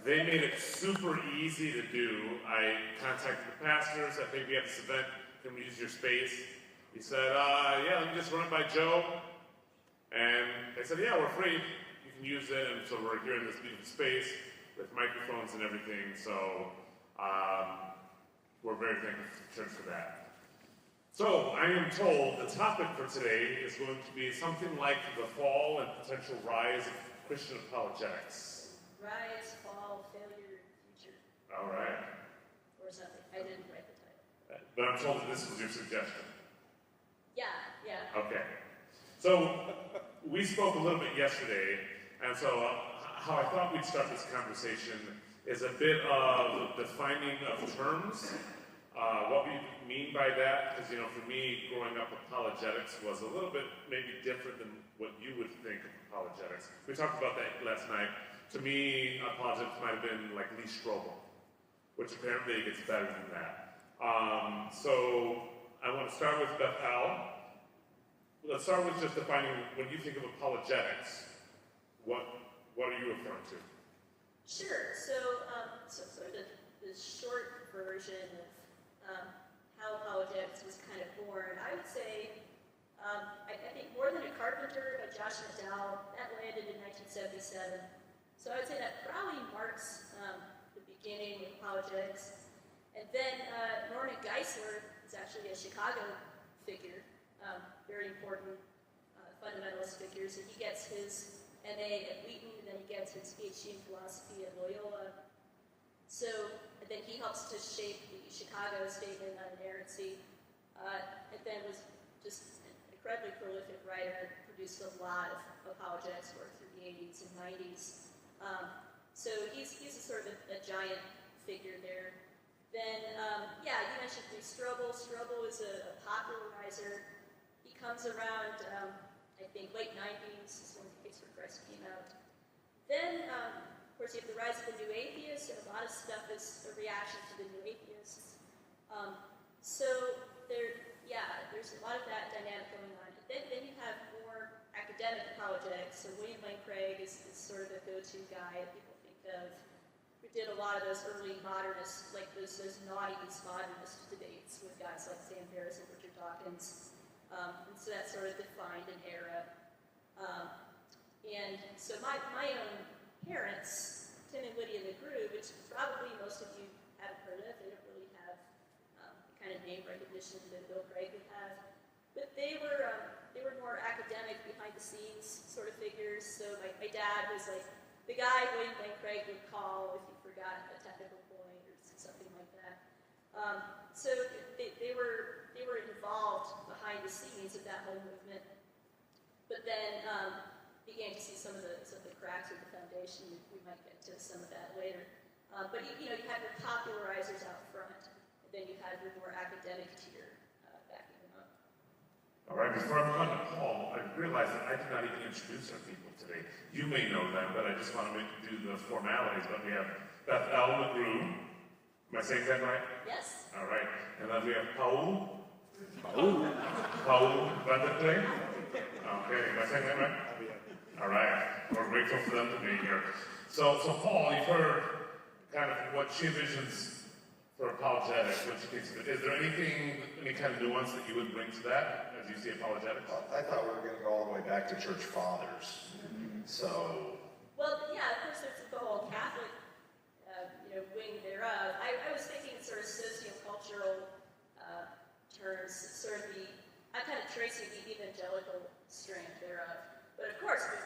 They made it super easy to do. I contacted the pastors. I think we have this event. Can we use your space? He said, yeah, let me just run it by Joe. And they said, yeah, we're free. You can use it. And so we're here in this beautiful space with microphones and everything. So we're very thankful to the church for that. So I am told the topic for today is going to be something like the fall and potential rise of Christian apologetics. Rise, fall, failure, future. All right. Or something. I didn't write the title. But I'm told that this was your suggestion. Yeah. Okay. So we spoke a little bit yesterday, and so how I thought we'd start this conversation is a bit of defining of terms, what we mean by that, because, for me, growing up, apologetics was a little bit maybe different than what you would think of apologetics. We talked about that last night. To me, apologetics might have been like Lee Strobel, which apparently gets better than that. So I want to start with Bethel. Let's start with just defining, when you think of apologetics, what are you referring to? Sure. So sort of the short version of how apologetics was kind of born, I would say, I think more than a carpenter, Josh McDowell, that landed in 1977. So I would say that probably marks the beginning of apologetics. And then Norman Geisler is actually a Chicago figure, very important fundamentalist figure. So he gets his MA at Wheaton, and then he gets his PhD in philosophy at Loyola. So and then he helps to shape the Chicago statement on inerrancy, and then was just an incredibly prolific writer, produced a lot of apologetics work through the 80s and 90s. So he's a sort of a giant figure there. Then, you mentioned Lee Strobel. Strobel is a popularizer. He comes around, I think, late 90s is when The Case for Christ came out. Then, of course, you have the rise of the New Atheists, and a lot of stuff is a reaction to the New Atheists. So there's a lot of that dynamic going on. Then you have more academic apologetics. So William Lane Craig is sort of the go-to guy that people think of. We did a lot of those early modernists, like those naughty East modernist debates with guys like Sam Harris and Richard Dawkins. And so that sort of defined an era. And so my own parents, Tim and Lydia McGrew, which probably most of you haven't heard of, they don't really have the kind of name recognition that Bill Craig would have. But they were more academic, behind the scenes sort of figures. So my dad was like the guy William Lane Craig would call if he forgot a technical point or something like that. So they were involved behind the scenes of that whole movement. But then began to see some of the cracks of the foundation. We might get to some of that later. But you have your popularizers out front, and then you have your more academic tier backing them up. All right, before I move on to Paul, I realize that I did not even introduce our people today. You may know them, but I just want to do the formalities. But we have Bethel McGrew. Am I saying that right? Yes. All right. And then we have Paul Bethel. Okay, am I saying that right? All right. We're grateful for them to be here. So Paul, you've heard kind of what she envisions for apologetics, what she thinks of it. Is there any kind of nuance that you would bring to that as you see apologetics? I thought we were going to go all the way back to church fathers. So. Well, yeah, of course, there's the whole Catholic, wing thereof. I was thinking sort of sociocultural terms, sort of I'm kind of tracing the evangelical strand thereof. But of course, we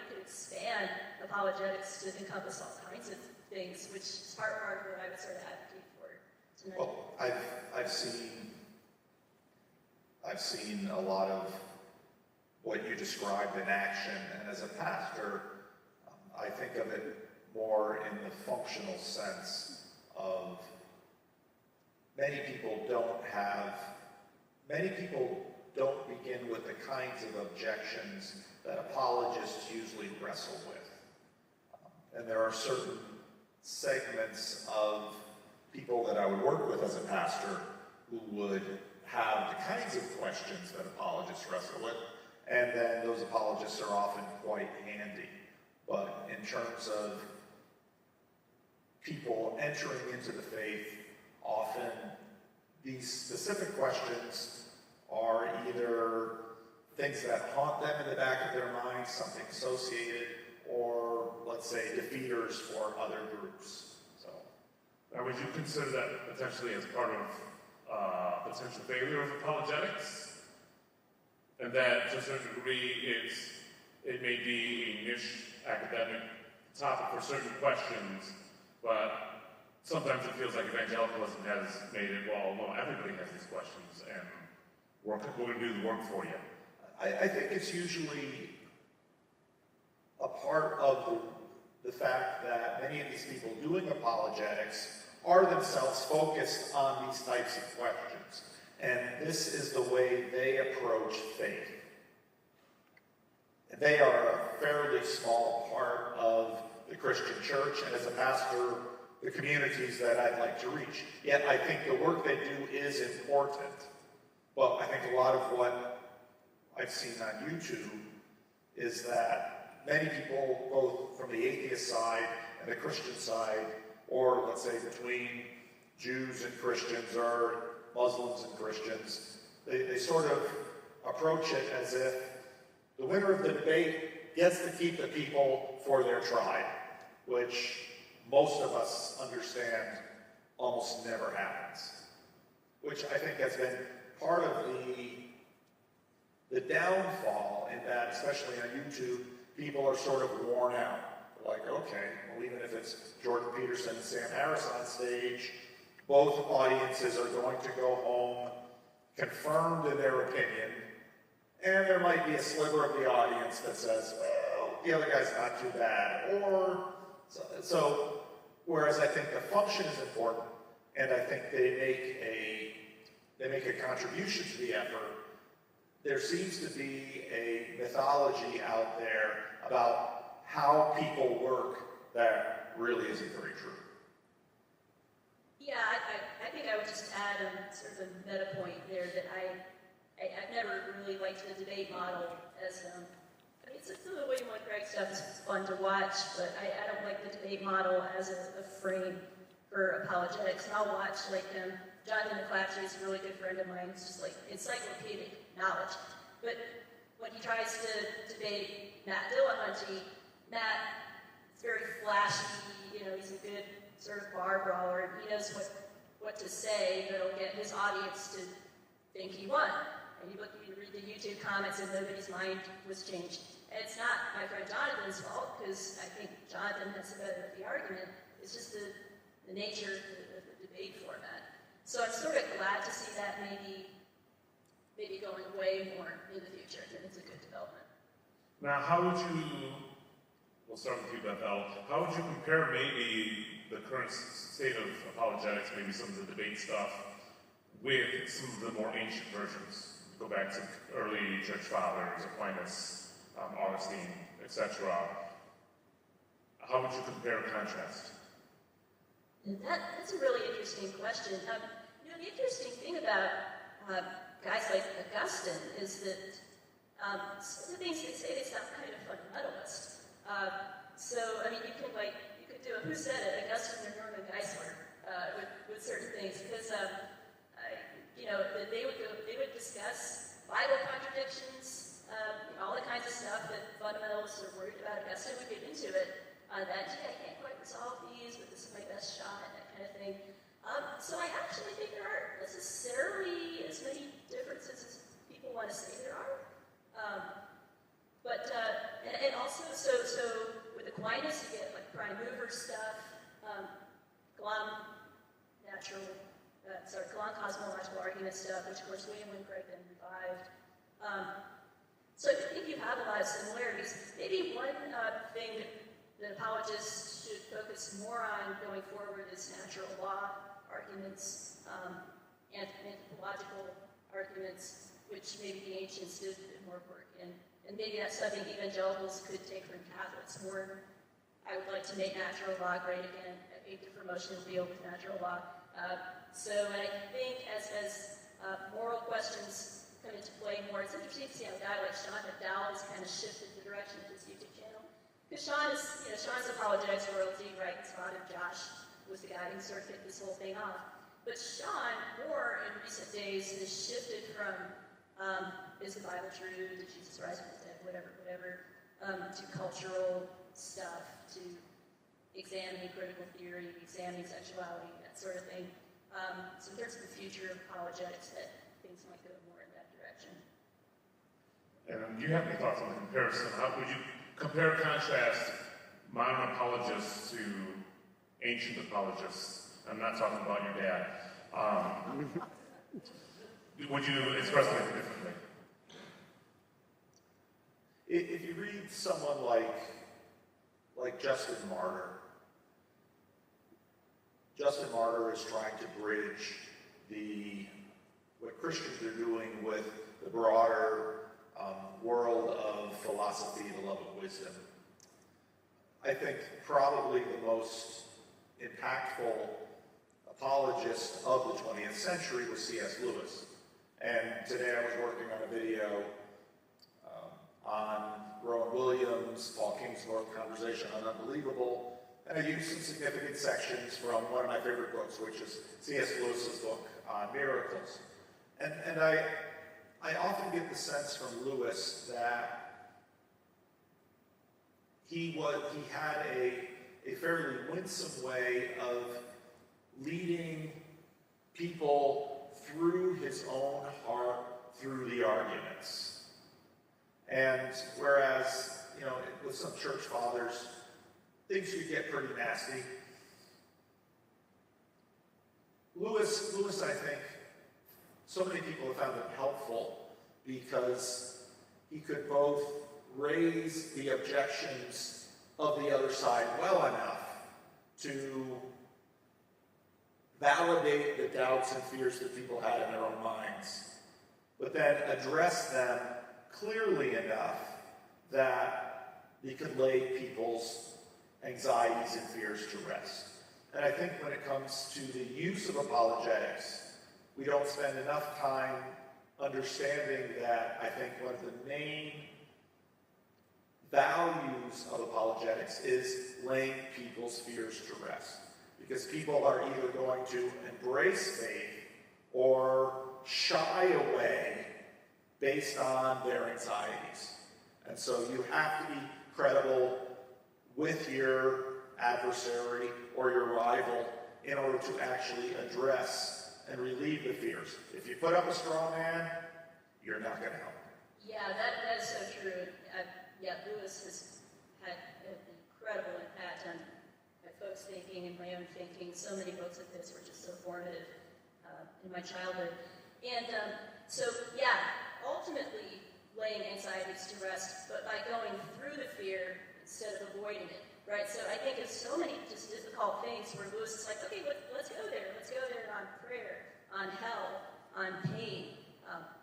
could expand apologetics to encompass all kinds of things, which is part of what I would sort of advocate for tonight. Well, I've seen a lot of what you described in action, and as a pastor, I think of it more in the functional sense of many people don't begin with the kinds of objections that apologists usually wrestle with. And there are certain segments of people that I would work with as a pastor who would have the kinds of questions that apologists wrestle with, and then those apologists are often quite handy. But in terms of people entering into the faith, often these specific questions are either things that haunt them in the back of their minds, something associated, or let's say defeaters for other groups. So, now, would you consider that potentially as part of potential failure of apologetics? And that to a certain degree it may be a niche academic topic for certain questions, but sometimes it feels like evangelicalism has made it, well, no, everybody has these questions, and we're going to do the work for you. I think it's usually a part of the fact that many of these people doing apologetics are themselves focused on these types of questions. And this is the way they approach faith. And they are a fairly small part of the Christian church, and as a pastor, the communities that I'd like to reach. Yet I think the work they do is important. But I think a lot of what I've seen on YouTube is that many people, both from the atheist side and the Christian side, or let's say between Jews and Christians or Muslims and Christians, they sort of approach it as if the winner of the debate gets to keep the people for their tribe, which most of us understand almost never happens. Which I think has been part of the downfall in that, especially on YouTube, people are sort of worn out. Like, okay, well, even if it's Jordan Peterson and Sam Harris on stage, both audiences are going to go home confirmed in their opinion, and there might be a sliver of the audience that says, well, the other guy's not too bad, or so whereas I think the function is important, and I think they make a contribution to the effort, there seems to be a mythology out there about how people work that really isn't very true. Yeah, I think I would just add sort of a meta point there that I've never really liked the debate model as, I mean, some of the William Lloyd Craig stuff is fun to watch, but I don't like the debate model as a frame for apologetics. And I'll watch, like, Jonathan McClatchy is a really good friend of mine. It's just like encyclopedic knowledge. But when he tries to debate Matt Dillahunty, Matt is very flashy, he's a good sort of bar brawler, and he knows what to say that'll get his audience to think he won. And you read the YouTube comments and nobody's mind was changed. And it's not my friend Jonathan's fault, because I think Jonathan has the better of the argument. It's just the nature of the debate format. So I'm sort of glad to see that maybe going away more in the future. I think it's a good development. Now, we'll start with you, Bethel. How would you compare maybe the current state of apologetics, maybe some of the debate stuff, with some of the more ancient versions? Go back to early church fathers, Aquinas, Augustine, etc. How would you compare and contrast? That's a really interesting question. The interesting thing about guys like Augustine is that some of the things they say, they sound kind of fundamentalist. So, I mean, you could do a who said it, Augustine or Norman Geisler, with certain things, because they would discuss Bible contradictions, all the kinds of stuff that fundamentalists are worried about. Augustine would get into it. I can't quite resolve these, but this is my best shot, that kind of thing. So I actually think there aren't necessarily as many differences as people want to say there are. And also, so with Aquinas, you get like prime mover stuff, cosmological argument stuff, which of course William Lane Craig then revived. So I think you have a lot of similarities. Maybe one thing that apologists should focus more on going forward is natural law arguments, and anthropological arguments, which maybe the ancients did more work in. And maybe that's something evangelicals could take from Catholics more. I would like to make natural law great again. I think the promotion will deal with natural law. So I think as moral questions come into play more, it's interesting to see how a guy like Sean McDowell has kind of shifted the direction of his YouTube channel. Because Sean's apologetics royalty, right? It's father Josh. was the guy who sort of kicked this whole thing off. But Sean Moore in recent days has shifted from is the Bible true, did Jesus rise from the dead, whatever, to cultural stuff, to examining critical theory, examining sexuality, that sort of thing. So in terms of the future of apologetics, that things might go more in that direction. And do you have any thoughts on the comparison? How would you compare and contrast modern apologists to ancient apologists? I'm not talking about your dad. Would you express it differently? If you read someone like Justin Martyr is trying to bridge what Christians are doing with the broader world of philosophy, the love of wisdom. I think probably the most impactful apologist of the 20th century was C.S. Lewis. And today I was working on a video on Rowan Williams, Paul Kingsnorth Conversation on Unbelievable, and I used some significant sections from one of my favorite books, which is C.S. Lewis's book on miracles. And I often get the sense from Lewis that he had a fairly winsome way of leading people through his own heart through the arguments. And whereas, with some church fathers, things could get pretty nasty. Lewis, I think, so many people have found him helpful because he could both raise the objections of the other side well enough to validate the doubts and fears that people had in their own minds, but then address them clearly enough that he could lay people's anxieties and fears to rest. And I think when it comes to the use of apologetics, we don't spend enough time understanding that. I think one of the main values of apologetics is laying people's fears to rest. Because people are either going to embrace faith or shy away based on their anxieties. And so you have to be credible with your adversary or your rival in order to actually address and relieve the fears. If you put up a straw man, you're not going to help. Yeah, that is so true. Lewis has had an incredible impact on my folks' thinking and my own thinking. So many books like this were just so formative in my childhood. And ultimately laying anxieties to rest, but by going through the fear instead of avoiding it, right? So I think of so many just difficult things where Lewis is like, okay, let's go there. Let's go there on prayer, on hell, on pain,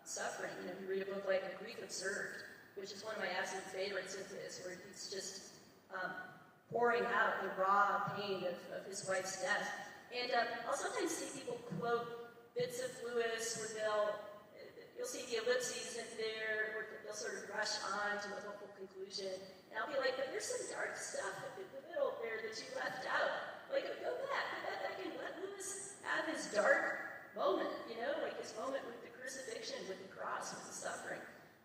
suffering. You read a book like A Grief Observed, which is one of my absolute favorites of his, where he's just pouring out the raw pain of his wife's death. And I'll sometimes see people quote bits of Lewis where you'll see the ellipses in there, where they'll sort of rush on to the hopeful conclusion. And I'll be like, but there's some dark stuff in the middle there that you left out. Like, go back and let Lewis have his dark moment, like his moment with the crucifixion, with the cross, with the suffering.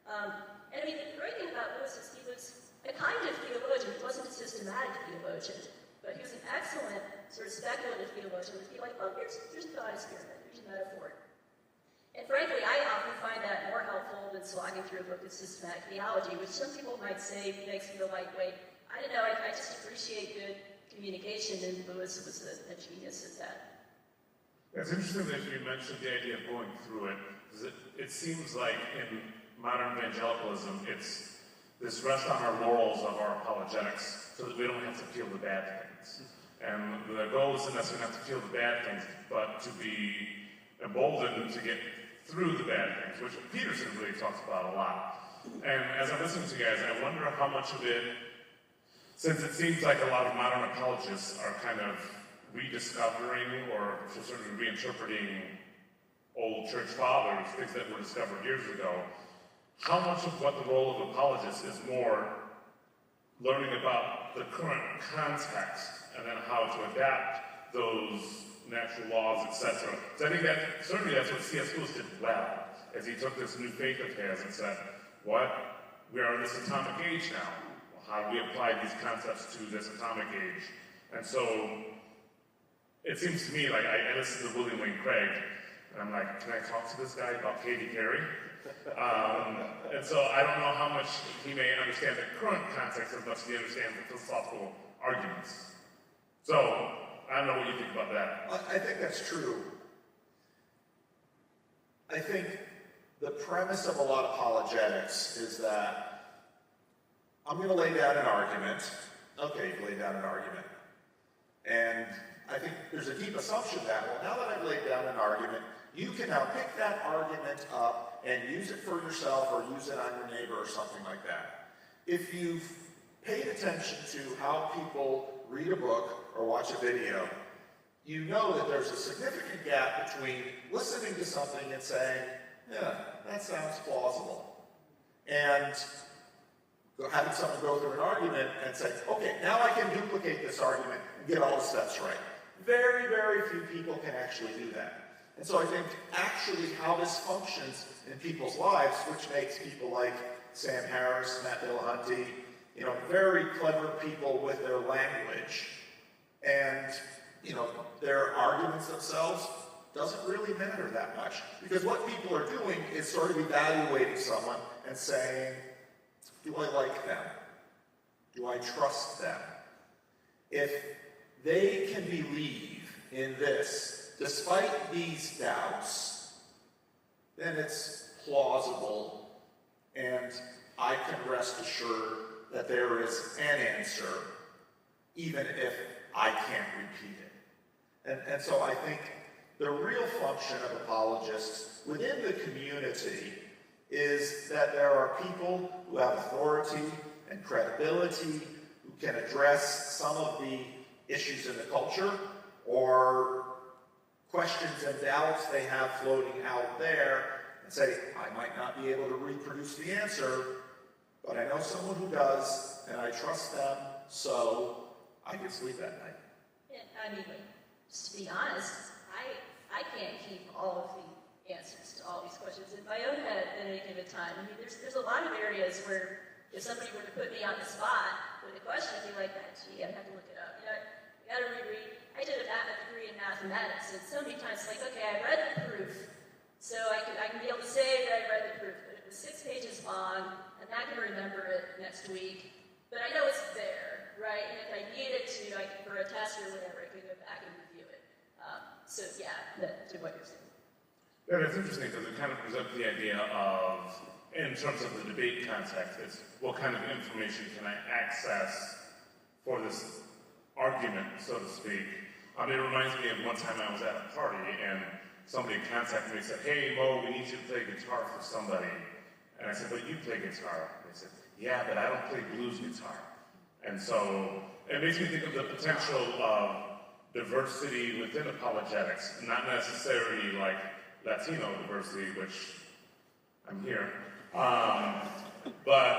And the great thing about Lewis is he was a kind of theologian. He wasn't a systematic theologian, but he was an excellent sort of speculative theologian. He'd be like, oh, here's a thought experiment, here's a metaphor. And frankly, I often find that more helpful than slogging through a book of systematic theology, which some people might say makes me a lightweight. I don't know, I just appreciate good communication, and Lewis was a genius at that. It's interesting that you mentioned the idea of going through it, because it seems like in modern evangelicalism, it's this rest on our laurels of our apologetics so that we don't have to feel the bad things. And the goal isn't necessarily not to feel the bad things, but to be emboldened to get through the bad things, which Peterson really talks about a lot. And as I'm listening to you guys, I wonder how much of it, since it seems like a lot of modern apologists are kind of rediscovering or to a certain degree reinterpreting old church fathers, things that were discovered years ago, how much of what the role of apologists is more learning about the current context and then how to adapt those natural laws, etc. So I think that certainly that's what C.S. Lewis did well, as he took this new faith of his and said, what? We are in this atomic age now. Well, how do we apply these concepts to this atomic age? And so it seems to me like I listen to William Lane Craig, and I'm like, can I talk to this guy about Katie Carey? And so I don't know how much he may understand the current context as much as he understands the philosophical arguments. So I don't know what you think about that. I think that's true. I think the premise of a lot of apologetics is that I'm going to lay down an argument. Okay, you lay down an argument. And I think there's a deep assumption that, well, now that I've laid down an argument, you can now pick that argument up and use it for yourself or use it on your neighbor or something like that. If you've paid attention to how people read a book or watch a video, you know that there's a significant gap between listening to something and saying, yeah, that sounds plausible, and having someone go through an argument and say, okay, now I can duplicate this argument and get all the steps right. Very, very few people can actually do that. And so I think actually how this functions in people's lives, which makes people like Sam Harris, Matt Dillahunty, very clever people with their language, and their arguments themselves doesn't really matter that much. Because what people are doing is sort of evaluating someone and saying, do I like them? Do I trust them? If they can believe in this, despite these doubts, then it's plausible, and I can rest assured that there is an answer, even if I can't repeat it. And so I think the real function of apologists within the community is that there are people who have authority and credibility, who can address some of the issues in the culture or questions and doubts they have floating out there, and say, I might not be able to reproduce the answer, but I know someone who does, and I trust them, so I can sleep at night. Yeah, just to be honest, I can't keep all of the answers to all these questions in my own head at any given time. There's a lot of areas where if somebody were to put me on the spot with a question, I'd be like, gee, I'd have to look it up. You gotta reread. I did a degree in mathematics, and so many times it's like, okay, I read the proof, so I can be able to say that I read the proof, but it was 6 pages long, I'm not gonna remember it next week, but I know it's there, right? And if I needed to, for a test or whatever, I could go back and review it. So yeah, to what you're saying. Yeah, that's interesting because it kind of presents the idea of, in terms of the debate context, is what kind of information can I access for this argument, so to speak. It reminds me of one time I was at a party and somebody contacted me and said, hey Mo, we need you to play guitar for somebody. And I said, but you play guitar. And they said, yeah, but I don't play blues guitar. And so it makes me think of the potential of diversity within apologetics, not necessarily like Latino diversity, which I'm here, but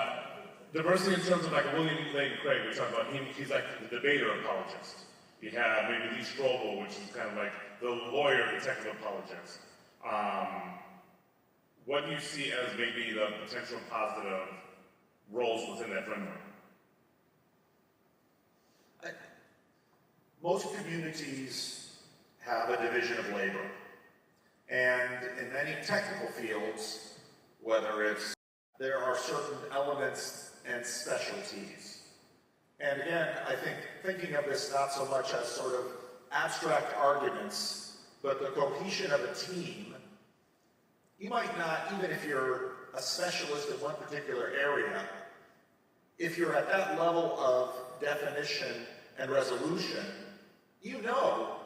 diversity in terms of like a William Lane Craig, we're talking about him, he's like the debater apologist. You have maybe Lee Strobel, which is kind of like the lawyer detective apologist. What do you see as maybe the potential positive roles within that framework? Most communities have a division of labor. And in many technical fields, there are certain elements and specialties. And again, I think thinking of this not so much as sort of abstract arguments, but the cohesion of a team, you might not, even if you're a specialist in one particular area, if you're at that level of definition and resolution, you know,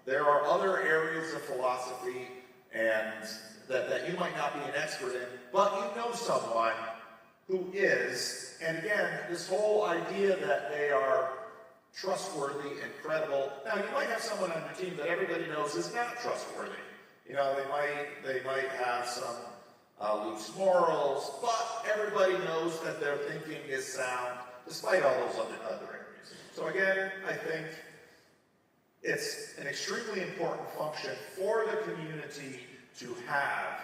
there are other areas of philosophy and that you might not be an expert in, but you know someone who is, and again, this whole idea that they are trustworthy and credible. Now, you might have someone on your team that everybody knows is not trustworthy. They might have some loose morals, but everybody knows that their thinking is sound, despite all those other areas. So again, I think It's an extremely important function for the community to have,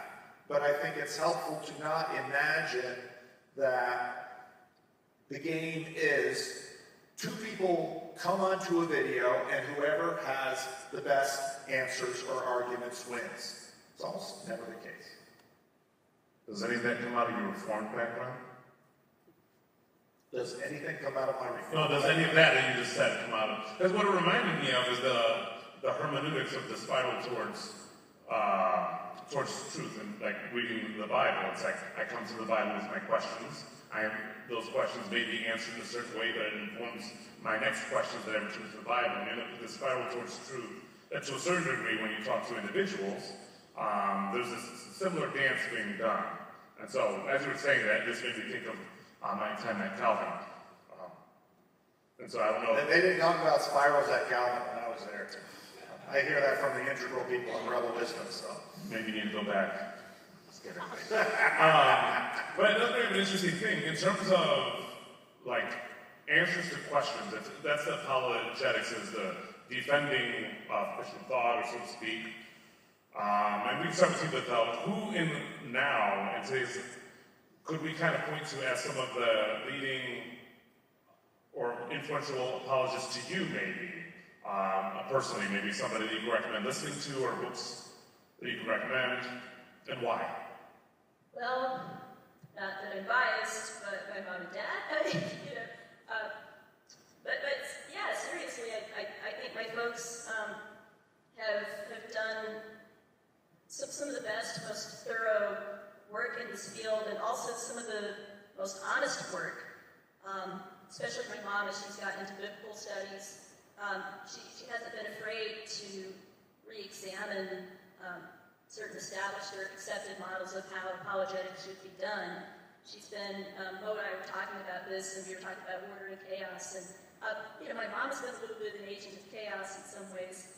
but I think it's helpful to not imagine that the game is two people come onto a video and whoever has the best answers or arguments wins. It's almost never the case. Does any of that come out of your Reformed background? Does anything come out of my Reformed No, does any of that you just said come out of? Because what it reminded me of is the hermeneutics of the spiral towards truth, and like reading the Bible. It's like I come to the Bible with my questions. Those questions may be answered in a certain way, but it informs my next questions that I return to the Bible. And then the spiral towards truth. That to a certain degree, when you talk to individuals, there's this similar dance being done. And so, as you were saying that, this made me think of my time at Calvin. And so I don't know. They didn't talk about spirals at Calvin when I was there. I hear that from the integral people in Rebel Wisdom, so. Maybe you need to go back. Just kidding. But another interesting thing, in terms of, like, answers to questions, that's the apologetics, is the defending of Christian thought, or so to speak. And we can start with who in now, and today's, could we kind of point to as some of the leading or influential apologists to you, maybe? Personally, maybe somebody that you can recommend listening to, or books that you can recommend, and why? Well, not that I'm biased, but my mom and dad, but yeah, seriously, I think my folks have done some of the best, most thorough work in this field, and also some of the most honest work, especially my mom as she's gotten into biblical studies. She hasn't been afraid to re-examine certain established or accepted models of how apologetics should be done. She's been, Mo and I were talking about this, and we were talking about order and chaos, and my mom has been a little bit of an agent of chaos in some ways.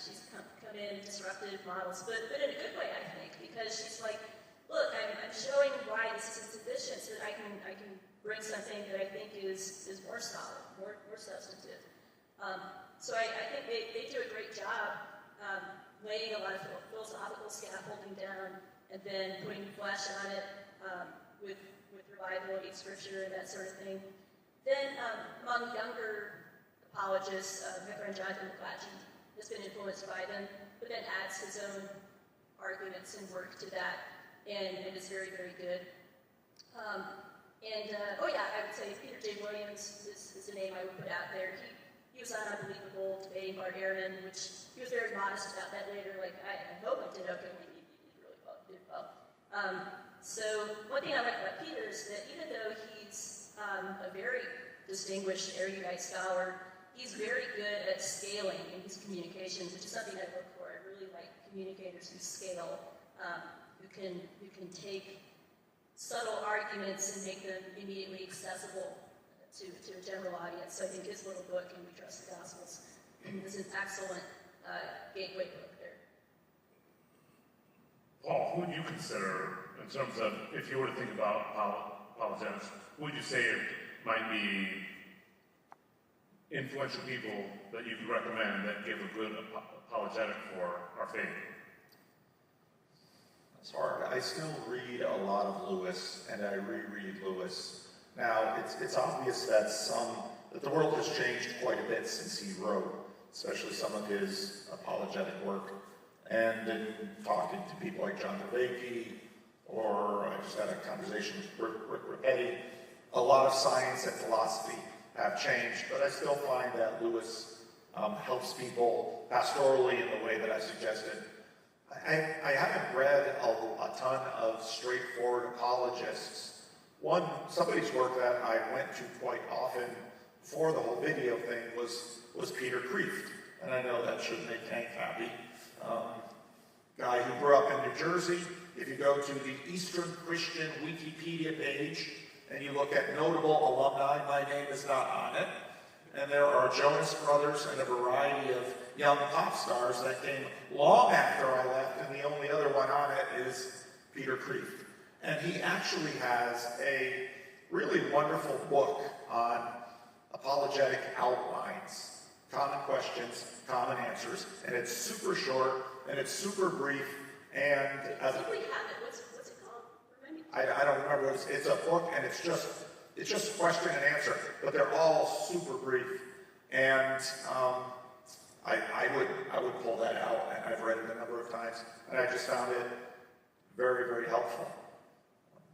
She's come in and disrupted models, but in a good way, I think, because she's like, look, I'm showing why this is insufficient so that I can bring something that I think is more solid, more substantive. So I think they do a great job laying a lot of philosophical scaffolding down and then putting flesh on it with revival, scripture, and that sort of thing. Then among younger apologists, my friend Jonathan McClatchy has been influenced by them, but then adds his own arguments and work to that, and it is very, very good. I would say Peter J. Williams is a name I would put out there. He was on Unbelievable, debating Bart Ehrman, which he was very modest about that later. Like, I hope I did okay. He did well. So one thing I like about Peter is that even though he's a very distinguished erudite scholar, he's very good at scaling in his communications, which is something I look for. I really like communicators who scale, who can take subtle arguments and make them immediately accessible to a general audience. So I think his little book, Can We Trust the Gospels, is an excellent gateway book there. Paul, who would you consider, in terms of, if you were to think about apologetics, who would you say might be influential people that you could recommend that give a good apologetic for our faith? It's hard. I still read a lot of Lewis, and I reread Lewis. Now, it's obvious that the world has changed quite a bit since he wrote, especially some of his apologetic work. And in talking to people like John DeVakey, or I just had a conversation with Rick Ripetti, a lot of science and philosophy have changed, but I still find that Lewis helps people pastorally in the way that I suggested. I haven't read a ton of straightforward apologists. Somebody's work that I went to quite often before the whole video thing was Peter Kreeft, and I know that should make Hank happy. Guy who grew up in New Jersey. If you go to the Eastern Christian Wikipedia page and you look at notable alumni, my name is not on it. And there are Jonas Brothers and a variety of young pop stars that came long after I left, and the only other one on it is Peter Kreeft. And he actually has a really wonderful book on apologetic outlines. common questions, common answers, and it's super short, and it's super brief, and I think we have it. What's it called? Remind me. I don't remember. It's a book, and it's just question and answer, but they're all super brief. And I would pull that out, and I've read it a number of times, and I just found it very, very helpful.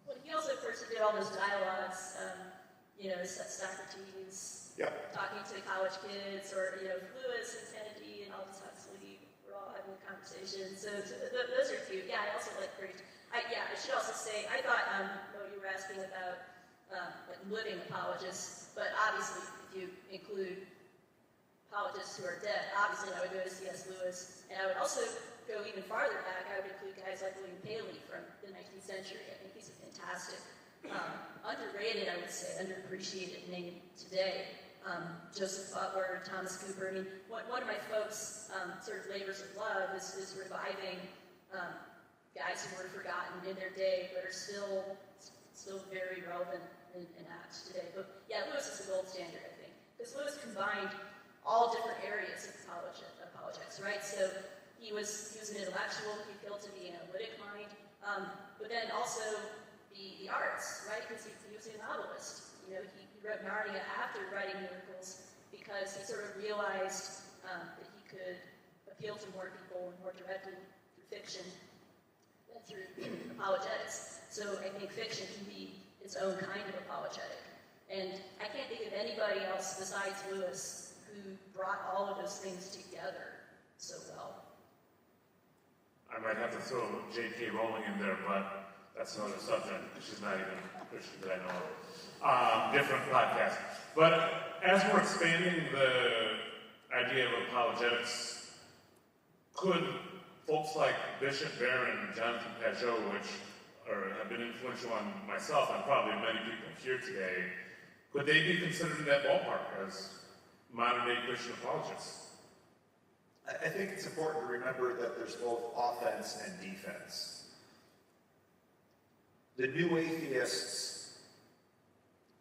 Well, he also, of course, did all those dialogues, Socrates talking to college kids, or, Lewis and Kennedy and Aldous Huxley were all having conversations. So those are cute. Yeah, I also like Kreeft. I should also say, I thought what you were asking about living apologists, but obviously if you include apologists who are dead, obviously I would go to C.S. Lewis, and I would also go even farther back. I would include guys like William Paley from the 19th century. I think he's a fantastic, underrated, I would say, underappreciated name today. Joseph Butler, Thomas Cooper. I mean, one of my folks' sort of labors of love is reviving guys who were forgotten in their day, but are still very relevant and apt today. But yeah, Lewis is the gold standard, I think, because Lewis combined all different areas of apologetics, right? So he was an intellectual. He appealed to the analytic mind, but then also the arts, right? Because he was a novelist. He wrote Narnia after writing Miracles because he sort of realized that he could appeal to more people more directly through fiction than through apologetics. So I think fiction can be its own kind of apologetic. And I can't think of anybody else besides Lewis who brought all of those things together so well. I might have to throw J.K. Rowling in there, but that's another subject. She's not even a Christian that I know of. Different podcast. But as we're expanding the idea of apologetics, could folks like Bishop Barron and Jonathan Pageau, which have been influential on myself and probably many people here today, could they be considered in that ballpark as modern-day Christian apologists? I think it's important to remember that there's both offense and defense. The new atheists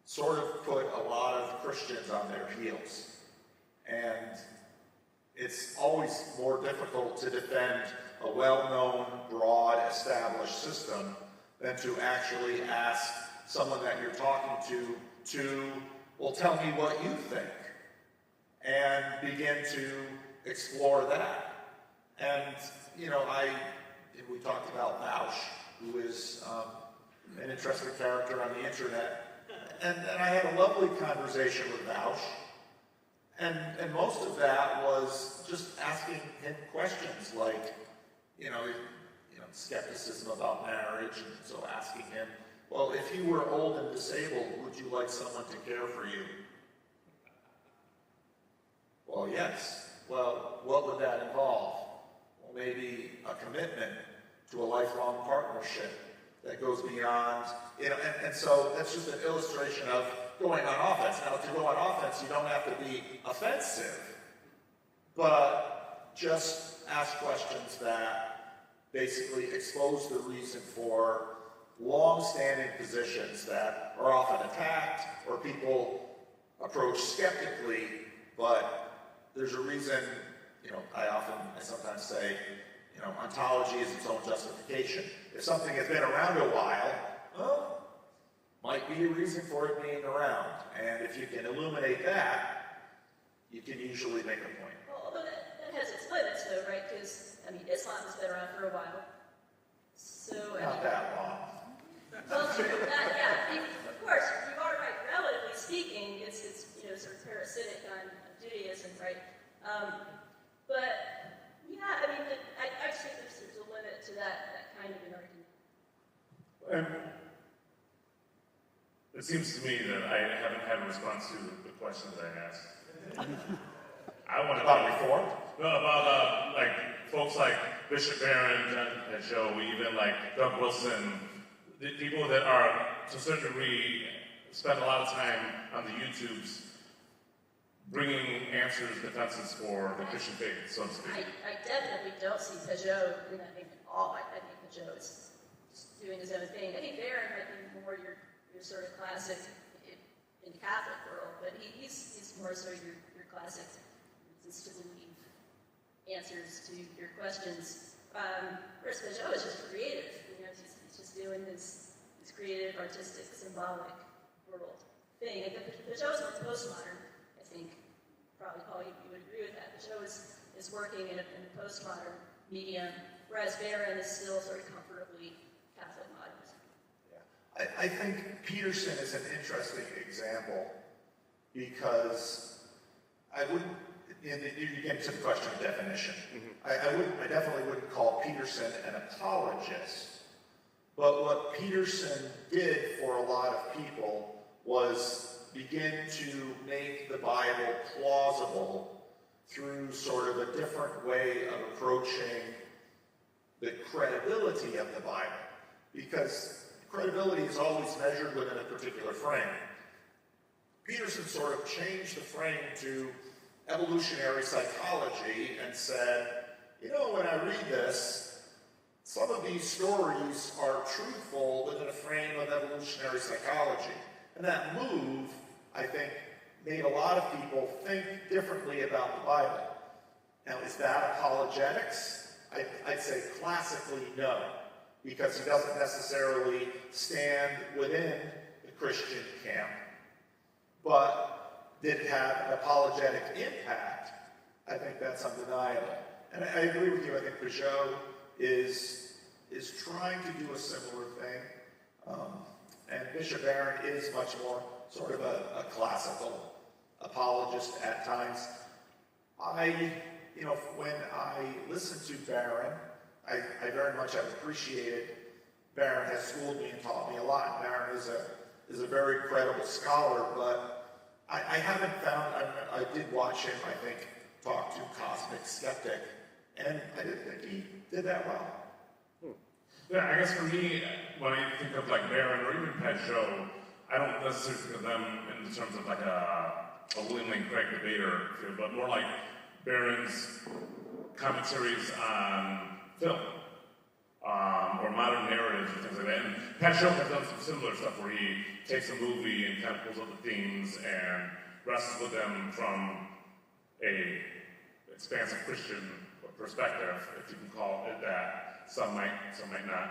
sort of put a lot of Christians on their heels. And it's always more difficult to defend a well-known, broad, established system than to actually ask someone that you're talking to, well, tell me what you think, and begin to explore that. And, we talked about Bausch, who is an interesting character on the internet, and I had a lovely conversation with Bausch, and most of that was just asking him questions like, skepticism about marriage, and so asking him, well, if you were old and disabled, would you like someone to care for you? Well, yes. Well, what would that involve? Well, maybe a commitment to a lifelong partnership that goes beyond, and so that's just an illustration of going on offense. Now, to go on offense, you don't have to be offensive, but just ask questions that basically expose the reason for long-standing positions that are often attacked or people approach skeptically, but there's a reason, I sometimes say, ontology is its own justification. If something has been around a while, well, might be a reason for it being around. And if you can illuminate that, you can usually make a point. Well, although that has its limits, though, right? Because, Islam has been around for a while. So, Not that long. Well, of course, you are right. Relatively speaking, it's sort of parasitic on Judaism, right? But yeah, I just think there's a limit to that kind of an argument. And it seems to me that I haven't had a response to the questions I asked. I want to About reform? No, about folks like Bishop Barron, Jonathan Pageau, even like Doug Wilson, the people that are, to a certain degree, spend a lot of time on the YouTubes bringing answers, defenses for the Christian faith, so to speak. I definitely don't see Pageau in that thing at all. I think Pageau is just doing his own thing. I think Barron might be more your sort of classic in the Catholic world, but he's more so your classic reasons to believe answers to your questions. Whereas Peugeot is just creative. You know, he's just doing this creative, artistic, symbolic world thing. And Peugeot's more postmodern, I think. Probably, Paul, you would agree with that. Peugeot is working in a postmodern medium, whereas Barron is still sort of comfortably Catholic modernist. Yeah. I think Peterson is an interesting example because I wouldn't, you get to the question of definition. I definitely wouldn't call Peterson an apologist, but what Peterson did for a lot of people was begin to make the Bible plausible through sort of a different way of approaching the credibility of the Bible, because credibility is always measured within a particular frame. Peterson sort of changed the frame to evolutionary psychology and said, you know, when I read this, some of these stories are truthful within a frame of evolutionary psychology. And that move, I think, made a lot of people think differently about the Bible. Now, is that apologetics? I'd say classically no, because he doesn't necessarily stand within the Christian camp. But did it have an apologetic impact? I think that's undeniable. And I agree with you. I think Peugeot is trying to do a similar thing. And Bishop Barron is much more sort of a classical apologist at times. When I listen to Barron, I very much have appreciated. Barron has schooled me and taught me a lot. Barron is a very credible scholar, but I haven't found, I did watch him, I think, talk to Cosmic Skeptic, and I didn't think he did that well. Yeah, I guess for me, when I think of like Barron or even Peugeot, I don't necessarily think of them in terms of like a William Lane Craig debater, but more like Barron's commentaries on film, or modern narratives and things like that. And Peugeot has done some similar stuff where he takes a movie and kind of pulls up the themes and wrestles with them from a expansive Christian perspective, if you can call it that. Some might not.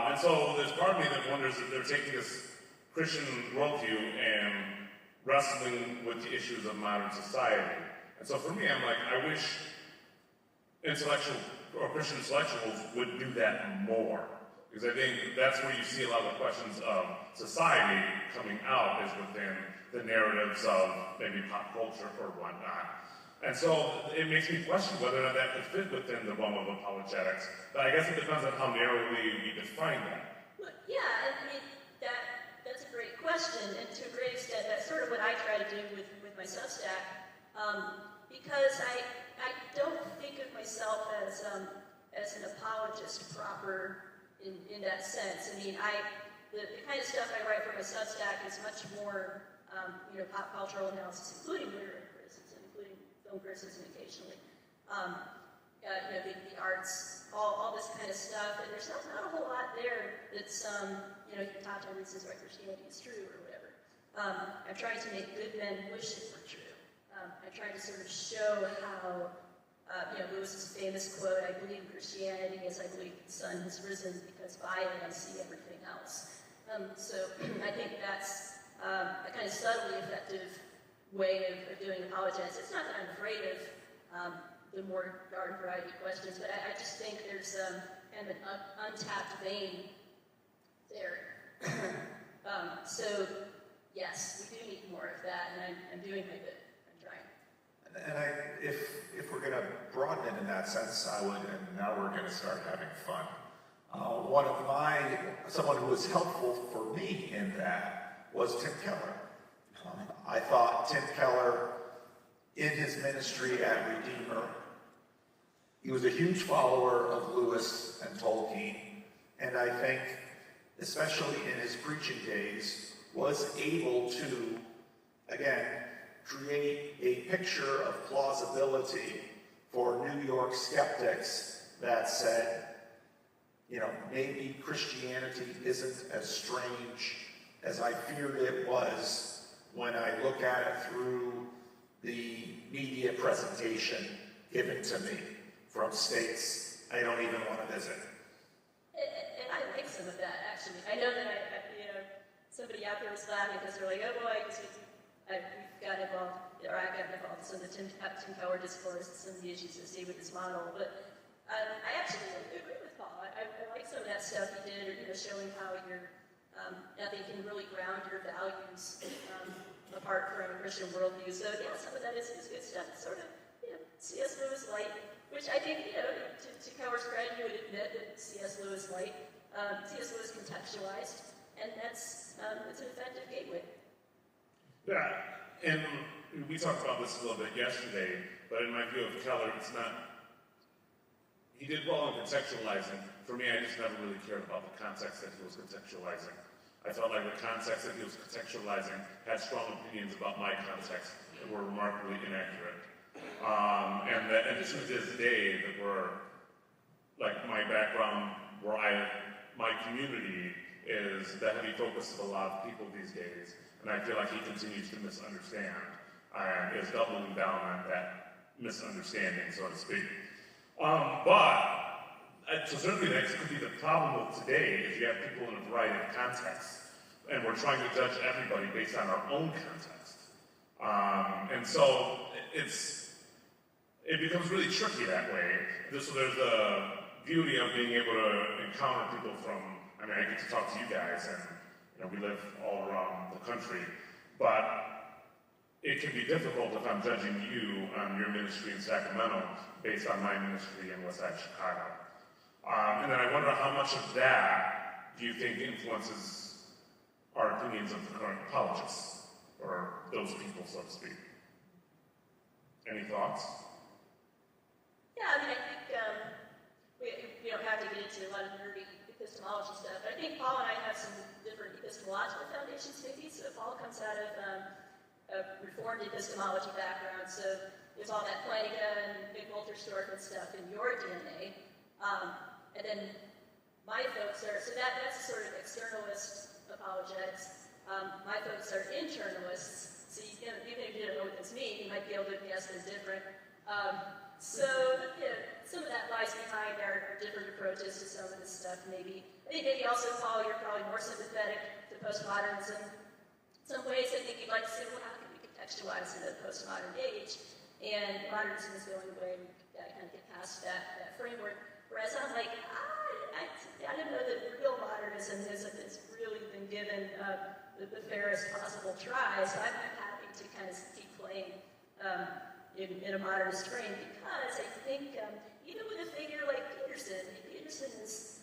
And so there's part of me that wonders if they're taking this Christian worldview and wrestling with the issues of modern society. And so for me, I'm like, I wish intellectual or Christian intellectuals would do that more. Because I think that's where you see a lot of the questions of society coming out is within the narratives of maybe pop culture or whatnot. And so it makes me question whether or not that could fit within the realm of apologetics. But I guess it depends on how narrowly we define that. Well, yeah, I mean, that's a great question, and to a great extent, that's sort of what I try to do with my Substack, because I don't think of myself as an apologist proper in that sense. I mean, the kind of stuff I write for my Substack is much more, pop cultural analysis, including literary criticism, including film criticism occasionally, the arts, all this kind of stuff, and there's not a whole lot there that's, Tata reasons why Christianity is true or whatever. I'm trying to make good men wish it were true. I'm trying to sort of show how, Lewis's famous quote, I believe in Christianity as I believe the sun has risen, because by it I see everything else. So I think that's a kind of subtly effective way of doing apologetics. It's not that I'm afraid of the more garden variety questions, but I just think there's kind of an untapped vein there. So yes, we do need more of that, and I'm doing my bit. I'm trying. And if we're going to broaden it in that sense, I would, and now we're going to start having fun. Someone who was helpful for me in that was Tim Keller. I thought Tim Keller, in his ministry at Redeemer, he was a huge follower of Lewis and Tolkien, and I think, especially in his preaching days, was able to, again, create a picture of plausibility for New York skeptics that said, maybe Christianity isn't as strange as I feared it was when I look at it through the media presentation given to me from states I don't even want to visit. And I like some of that, actually. I know that somebody out there was laughing because they're like, oh boy, we've got involved, or I got involved in some of the Tim Keller discourse and some of the issues associated with this model. But I actually agree with Paul. I like some of that stuff he did, showing how your ethic can really ground your values apart from Christian worldview. So yeah, some of that is good stuff. It's sort of, C.S. Lewis light, which I think, to Keller's credit, you would admit that C.S. Lewis light, C.S. Lewis contextualized, and it's an effective gateway. Yeah, and we talked about this a little bit yesterday, but in my view of Keller, it's not, he did well in contextualizing. For me, I just never really cared about the context that he was contextualizing. I felt like the context that he was contextualizing had strong opinions about my context that were remarkably inaccurate. And the truth is today that we're, like my background, my community is the heavy focus of a lot of people these days. And I feel like he continues to misunderstand and is doubling down on that misunderstanding, so to speak. So certainly that could be the problem with today is you have people in a variety of contexts, and we're trying to judge everybody based on our own context. And so it becomes really tricky that way. So there's the beauty of being able to encounter people from, I get to talk to you guys, and we live all around the country, but it can be difficult if I'm judging you on your ministry in Sacramento based on my ministry in Westside Chicago. And then I wonder how much of that do you think influences our opinions of the current apologists, or those people, so to speak? Any thoughts? Yeah, I think we don't have to get into a lot of nerdy epistemology stuff. I think Paul and I have some different epistemological foundations, maybe. So Paul comes out of a Reformed epistemology background, so there's all that Plantinga and Big Wolterstorff and stuff in your DNA. And then my folks are, so that's sort of externalist apologetics. My folks are internalists, so even if you don't know what this means, you might be able to guess they're different. So some of that lies behind our different approaches to some of this stuff, maybe. I think maybe also, Paul, you're probably more sympathetic to postmodernism. In some ways, I think you'd like to say, well, how can we contextualize in the postmodern age? And modernism is going away, and we've got to kind of get past that framework. Whereas I'm like, I don't know that real modernism has really been given the fairest possible try, so I'm happy to kind of keep playing in a modernist frame, because I think even with a figure like Peterson is,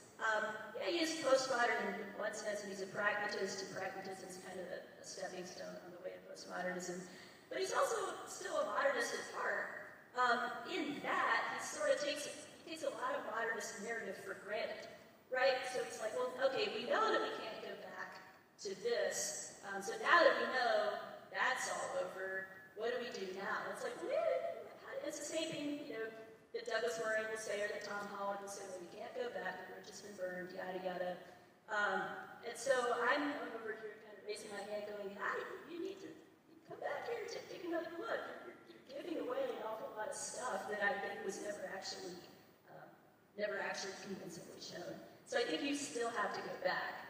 he is postmodern in one sense, and he's a pragmatist, and pragmatism is kind of a stepping stone on the way of postmodernism. But he's also still a modernist at heart, in that he sort of takes a lot of modernist narrative for granted, right? So it's like, well, okay, we know that we can't go back to this, so now that we know that's all over, what do we do now? It's like, well, it's the same thing, that Douglas Murray will say, or that Tom Holland will say, well, we can't go back, the bridge has been burned, yada, yada. And so I'm over here kind of raising my hand going, you need to come back here and take another look. You're giving away an awful lot of stuff that I think was never actually convincingly shown. So I think you still have to go back,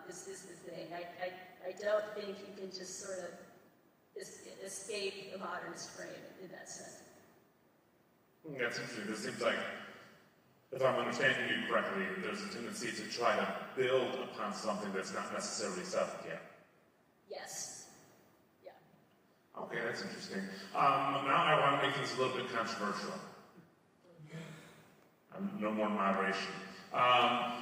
is the thing. I don't think you can just sort of escape the modernist frame in that sense. That's interesting. This seems like, if I'm understanding you correctly, there's a tendency to try to build upon something that's not necessarily settled yet. Yes. Yeah. Okay, that's interesting. Now I want to make this a little bit controversial. No more moderation.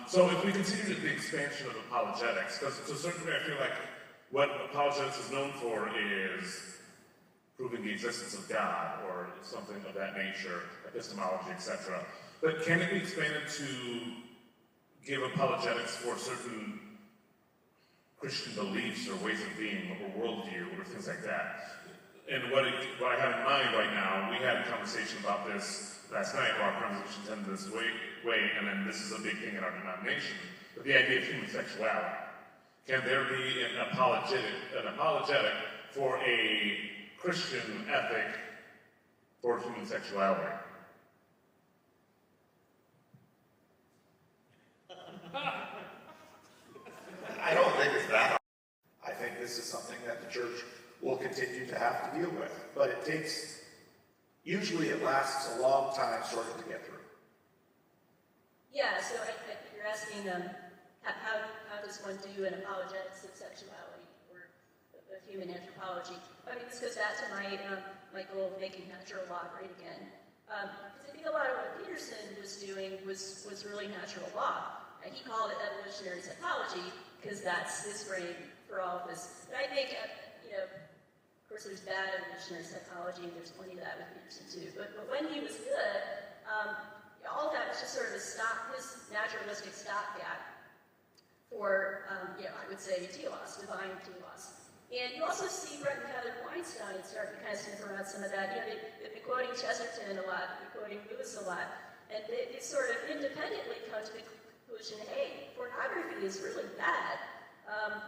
So if we continue the expansion of apologetics, because to a certain degree I feel like what apologetics is known for is proving the existence of God or something of that nature, epistemology, etc. But can it be expanded to give apologetics for certain Christian beliefs or ways of being or worldview or things like that? And what I have in mind right now, we had a conversation about this last night, where our conversation tended this way, and then this is a big thing in our denomination, but the idea of human sexuality. Can there be an apologetic for a Christian ethic for human sexuality? I don't think it's that hard. I think this is something that the church will continue to have to deal with. But it takes, usually it lasts a long time sort of to get through. Yeah, so you're asking how does one do an apologetics of sexuality or of human anthropology? I mean, this goes back to my goal of making natural law great again. Because I think a lot of what Peterson was doing was really natural law. And he called it evolutionary psychology because that's his brain for all of this. But I think, of course, there's bad evolutionary psychology, and there's plenty of that with Peterson too. But when he was good, all of that was just sort of his naturalistic stopgap for, I would say, telos, divine telos. And you also see Brett and Heather Weinstein start to kind of sniff around some of that. They've been quoting Chesterton a lot, they've been quoting Lewis a lot, and they sort of independently come to the conclusion, hey, pornography is really bad.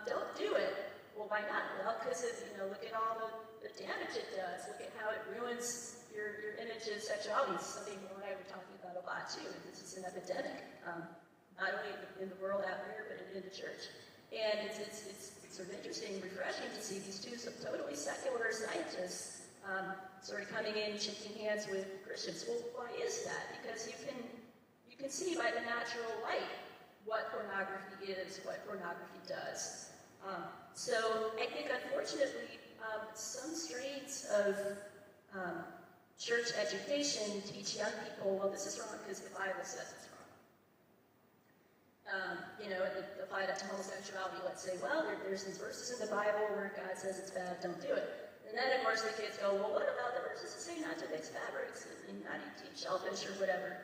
Don't do it. Well, why not? Well, because look at all the damage it does. Look at how it ruins your image of sexuality. It's something Will and I were talking about a lot too. This is an epidemic, not only in the world out there, but in the church. And it's sort of interesting and refreshing to see these two totally secular scientists sort of coming in, shaking hands with Christians. Well, why is that? Because you can see by the natural light what pornography is, what pornography does. So I think, unfortunately, some strains of church education teach young people, well, this is wrong because the Bible says it's wrong. Apply that to homosexuality. Let's say, well, there's these verses in the Bible where God says it's bad, don't do it. And then, of course, the kids go, well, what about the verses that say not to mix fabrics and not eat shellfish or whatever?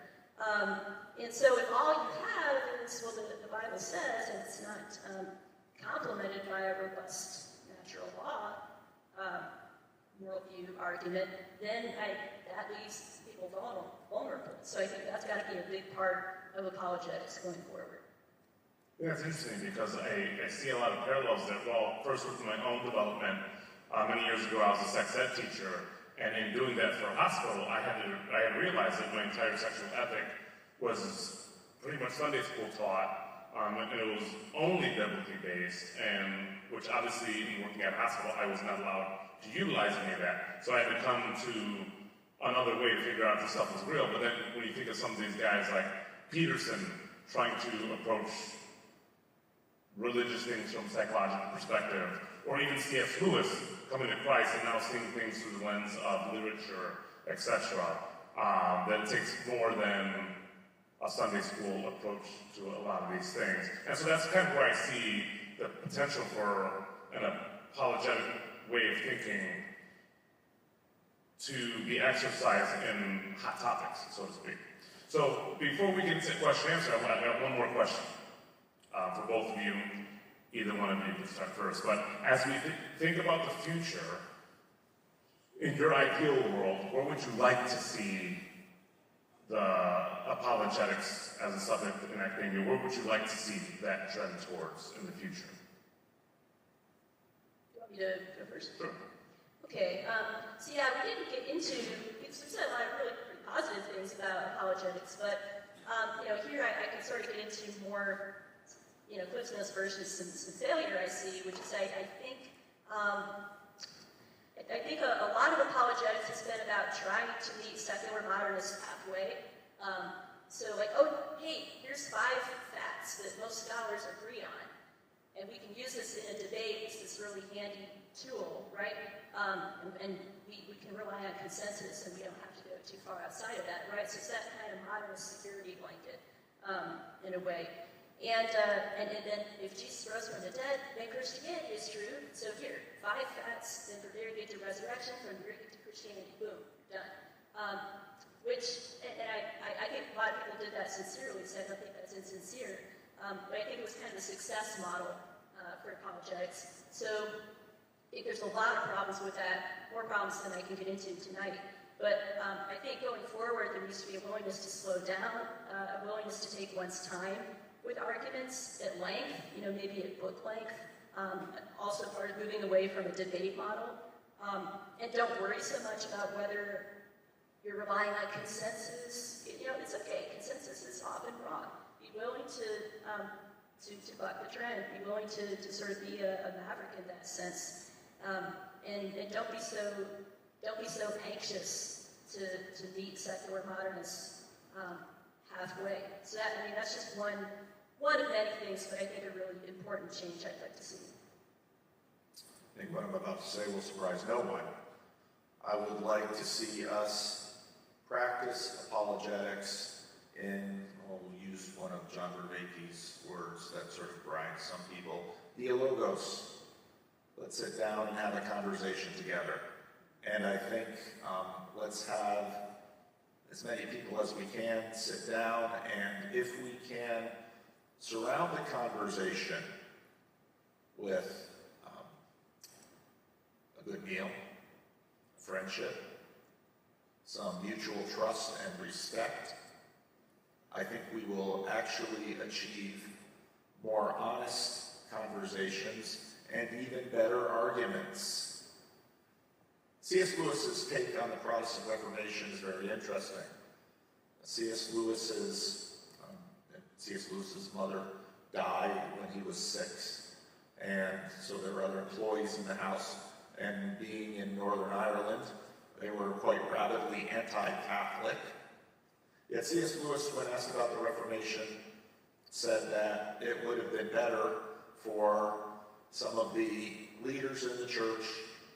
And so if all you have is, well, the Bible says, and it's not complemented by a robust natural law worldview argument, then that leaves people vulnerable. So I think that's got to be a big part of apologetics going forward. Yeah, it's interesting because I see a lot of parallels there. Well, first with my own development, many years ago I was a sex ed teacher, and in doing that for a hospital, I had realized that my entire sexual ethic was pretty much Sunday school taught, and it was only biblically based, and which obviously in working at a hospital, I was not allowed to utilize any of that. So I had to come to another way to figure out if this stuff was real. But then when you think of some of these guys like Peterson trying to approach religious things from a psychological perspective, or even C.S. Lewis coming to Christ and now seeing things through the lens of literature, etc., that it takes more than a Sunday school approach to a lot of these things. And so that's kind of where I see the potential for an apologetic way of thinking to be exercised in hot topics, so to speak. So before we get into question and answer, I got one more question for both of you. Either one of you can start first. But as we think about the future, in your ideal world, where would you like to see the apologetics as a subject in academia? Where would you like to see that trend towards in the future? You want me to go first? Sure. Okay, so yeah, we didn't get into, we said a lot of really pretty positive things about apologetics, but here I can sort of get into more, Cliff's Notes versus some failure I see, which is I think a lot of apologetics has been about trying to meet secular modernists halfway. So like, oh, hey, here's 5 facts that most scholars agree on, and we can use this in a debate. It's this really handy tool, right? And we can rely on consensus, and we don't have to go too far outside of that, right? So it's that kind of modernist security blanket, in a way. And then if Jesus rose from the dead, then Christianity is true. So here, 5 facts, then from there you get to resurrection, from there you get to Christianity, boom, done. I think a lot of people did that sincerely, so I don't think that's insincere. But I think it was kind of a success model for apologetics. So I think there's a lot of problems with that, more problems than I can get into tonight. But I think going forward, there needs to be a willingness to slow down, a willingness to take one's time with arguments at length, maybe at book length. Also part of moving away from a debate model. And don't worry so much about whether you're relying on consensus. It's okay. Consensus is often wrong. Be willing to buck the trend. Be willing to sort of be a maverick in that sense. And don't be so anxious to meet secular modernists halfway. So that's just one of many things, but I think a really important change I'd like to see. I think what I'm about to say will surprise no one. I would like to see us practice apologetics in, we'll use one of John Vervaeke's words that sort of grinds some people, dialogos. Let's sit down and have a conversation together. And I think let's have as many people as we can sit down, and if we can surround the conversation with a good meal, friendship, some mutual trust and respect, I think we will actually achieve more honest conversations and even better arguments. C.S. Lewis's take on the Protestant Reformation is very interesting. C.S. Lewis's mother died when he was 6, and so there were other employees in the house, and being in Northern Ireland, they were quite rabidly anti-Catholic. Yet C.S. Lewis, when asked about the Reformation, said that it would have been better for some of the leaders in the church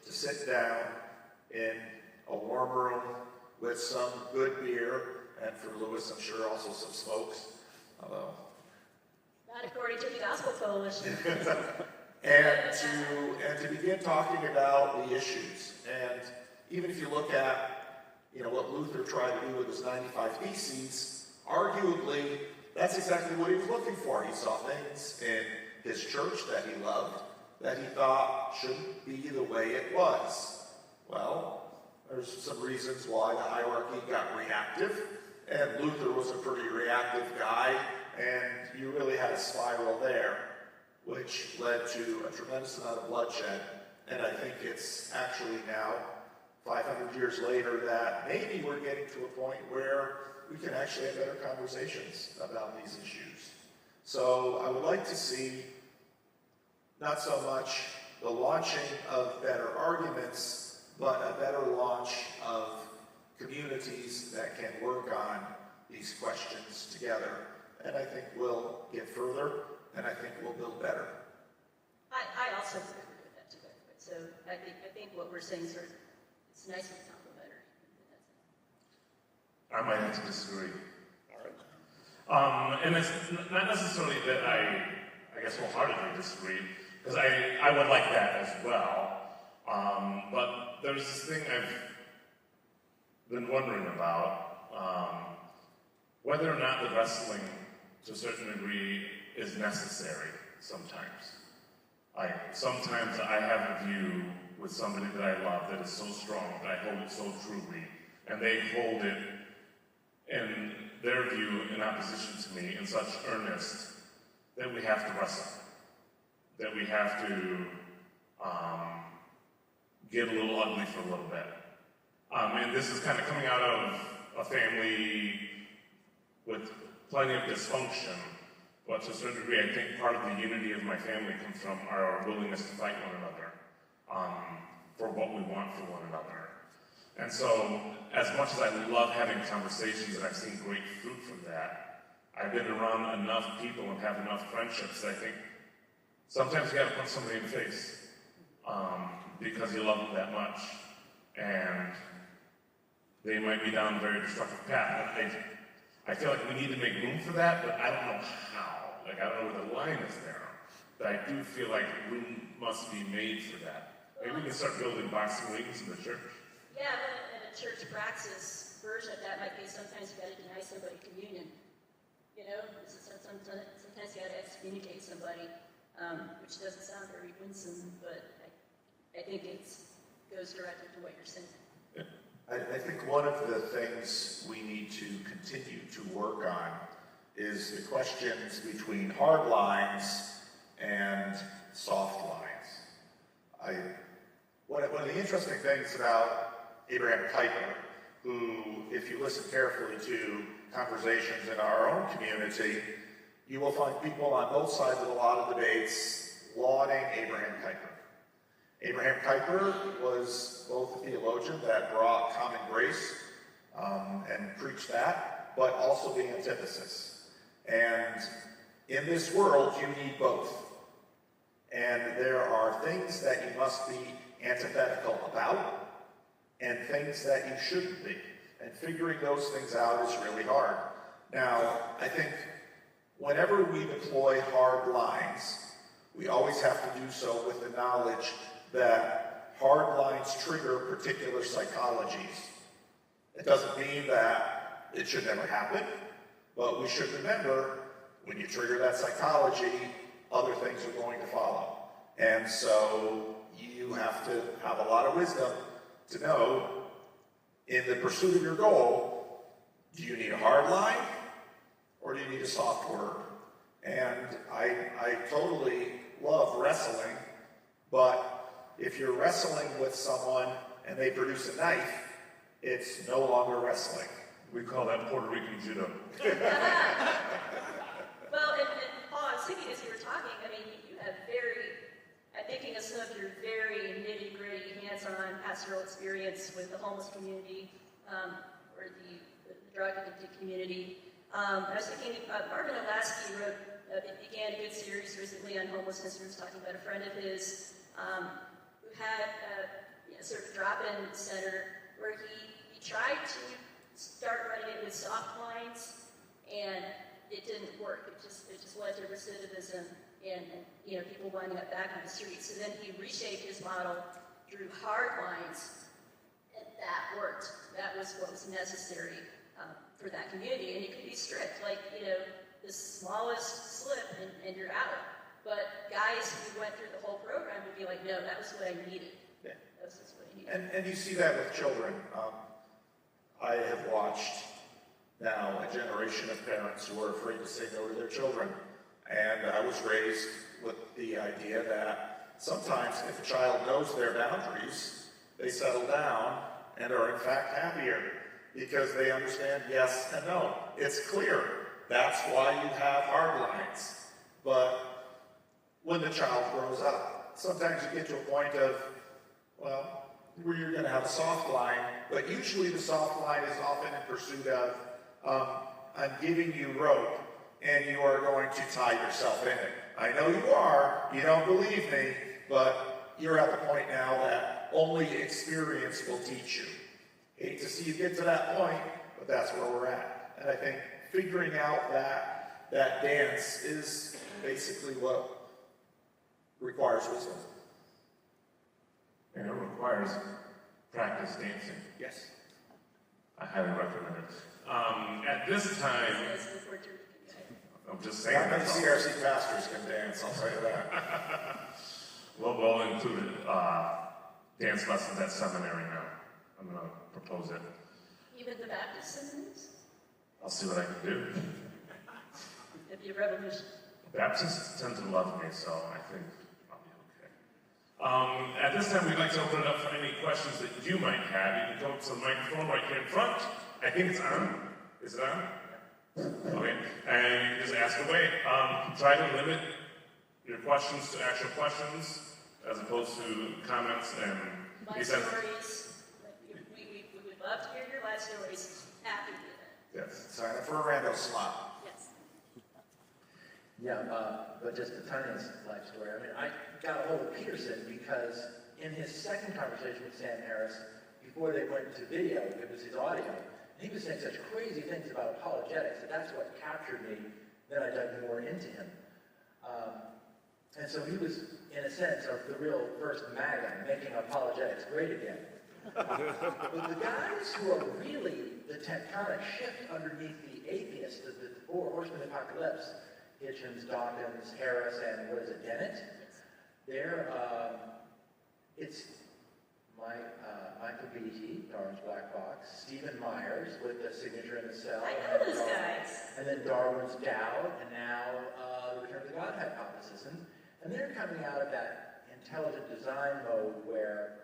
to sit down in a warm room with some good beer, and for Lewis, I'm sure also some smokes, although... Not according to the Gospel Coalition. and to begin talking about the issues. And even if you look at what Luther tried to do with his 95 Theses, arguably that's exactly what he was looking for. He saw things in his church that he loved that he thought shouldn't be the way it was. Well, there's some reasons why the hierarchy got reactive, and Luther was a pretty reactive guy, and you really had a spiral there, which led to a tremendous amount of bloodshed. And I think it's actually now, 500 years later, that maybe we're getting to a point where we can actually have better conversations about these issues. So I would like to see not so much the launching of better arguments, but a better launch of communities that can work on these questions together. And I think we'll get further, and I think we'll build better. I also agree with that too. So I think what we're saying sort of, it's nicely complementary. I might have to disagree. All right. And it's not necessarily that I guess wholeheartedly disagree, because I would like that as well. But there's this thing I've been wondering about, whether or not the wrestling, to a certain degree, is necessary sometimes. Sometimes I have a view with somebody that I love that is so strong, that I hold it so truly, and they hold it in their view in opposition to me in such earnest that we have to wrestle, that we have to get a little ugly for a little bit. And this is kind of coming out of a family with plenty of dysfunction, but to a certain degree, I think part of the unity of my family comes from our willingness to fight one another for what we want for one another. And so, as much as I love having conversations and I've seen great fruit from that, I've been around enough people and have enough friendships that I think sometimes you gotta punch somebody in the face because you love them that much. And they might be down a very destructive path. I feel like we need to make room for that, but I don't know how. I don't know where the line is there. But I do feel like room must be made for that. Maybe we can start building boxing rings in the church. Yeah, but in a church praxis version of that might be sometimes you got to deny somebody communion. Sometimes you got to excommunicate somebody, which doesn't sound very winsome, but I think it goes directly to what you're saying. Yeah. I think one of the things we need to continue to work on is the questions between hard lines and soft lines. one of the interesting things about Abraham Kuyper, who, if you listen carefully to conversations in our own community, you will find people on both sides of a lot of debates lauding Abraham Kuyper. Abraham Kuyper was both a theologian that brought common grace and preached that, but also the antithesis. And in this world, you need both. And there are things that you must be antithetical about, and things that you shouldn't be. And figuring those things out is really hard. Now, I think whenever we deploy hard lines, we always have to do so with the knowledge that hard lines trigger particular psychologies. It doesn't mean that it should never happen, but we should remember when you trigger that psychology, other things are going to follow. And so you have to have a lot of wisdom to know, in the pursuit of your goal, do you need a hard line or do you need a soft word? And I totally love wrestling, but if you're wrestling with someone and they produce a knife, it's no longer wrestling. We call that Puerto Rican judo. Well, and Paul, I was thinking as you were talking, I mean, you have I'm thinking of some of your very nitty-gritty, hands-on pastoral experience with the homeless community, or the drug-addicted community. I was thinking, Marvin Olasky began a good series recently on homelessness. He was talking about a friend of his who had a sort of drop-in center where he tried to start running it with soft lines, and it didn't work. It just led to recidivism and people winding up back on the street. So then he reshaped his model, drew hard lines, and that worked. That was what was necessary for that community. And you could be strict, like the smallest slip and you're out. But guys who went through the whole program would be like, no, that was what I needed. Yeah. That was just what I needed. And you see that with children. I have watched now a generation of parents who are afraid to say no to their children. And I was raised with the idea that sometimes if a child knows their boundaries, they settle down and are in fact happier because they understand yes and no. It's clear. That's why you have hard lines. But when the child grows up, sometimes you get to a point of, well, where you're going to have a soft line, but usually the soft line is often in pursuit of, I'm giving you rope, and you are going to tie yourself in it. I know you are, you don't believe me, but you're at the point now that only experience will teach you. Hate to see you get to that point, but that's where we're at. And I think figuring out that dance is basically what requires wisdom. And it requires practice dancing. Yes. I highly recommend it. At this time, I'm just saying. Not many CRC pastors can dance, I'll tell you that. We'll include dance lessons at seminary now. I'm going to propose it. Even the Baptist seminaries? I'll see what I can do. It'd be a revolution. Baptists tend to love me, so I think I'll be okay. At this time, we'd like to open it up for any questions that you might have. You can go to the microphone right here in front. I think it's on. Is it on? Okay. And you can just ask away. Try to limit your questions to actual questions as opposed to comments and... My stories, we would love to hear your life stories after the event. Yes. Sign up for a rando slot. Yes. Yeah, but just the tiniest life story. I mean, I got a hold of Peterson because in his second conversation with Sam Harris, before they went to video, it was his audio, and he was saying such crazy things about apologetics that that's what captured me. Then I dug more into him. And so he was, in a sense, the real first MAGA, making apologetics great again. But the guys who are really the tectonic shift underneath the atheists, the four horsemen of the apocalypse, Hitchens, Dawkins, Harris, and what is it, Dennett? They're, it's Michael Beatty, Darwin's Black Box, Stephen Myers with the signature in the cell. I know those guys. And then Darwin's Doubt, and now the Return of the God hypothesis. And they're coming out of that intelligent design mode where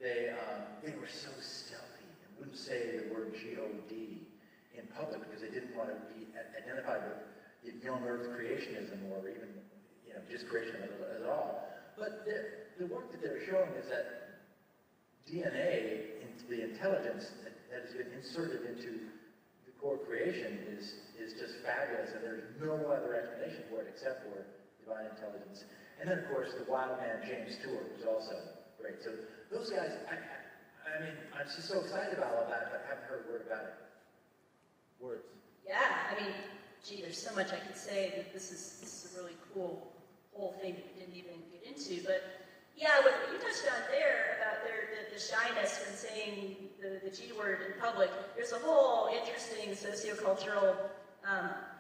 they were so stealthy and wouldn't say the word G-O-D in public because they didn't want to be identified with young Earth creationism or even, just creationism at all. But the work that they're showing is that DNA, the intelligence that has been inserted into the core creation is just fabulous, and there's no other explanation for it except for divine intelligence. And then, of course, the wild man James Stewart was also great. So those guys, I mean, I'm just so excited about all that, but I haven't heard a word about it. Words. Yeah, I mean, gee, there's so much I could say that this is a really cool whole thing that we didn't even get into. But yeah, what you touched on there about the shyness from saying the G word in public, there's a whole interesting sociocultural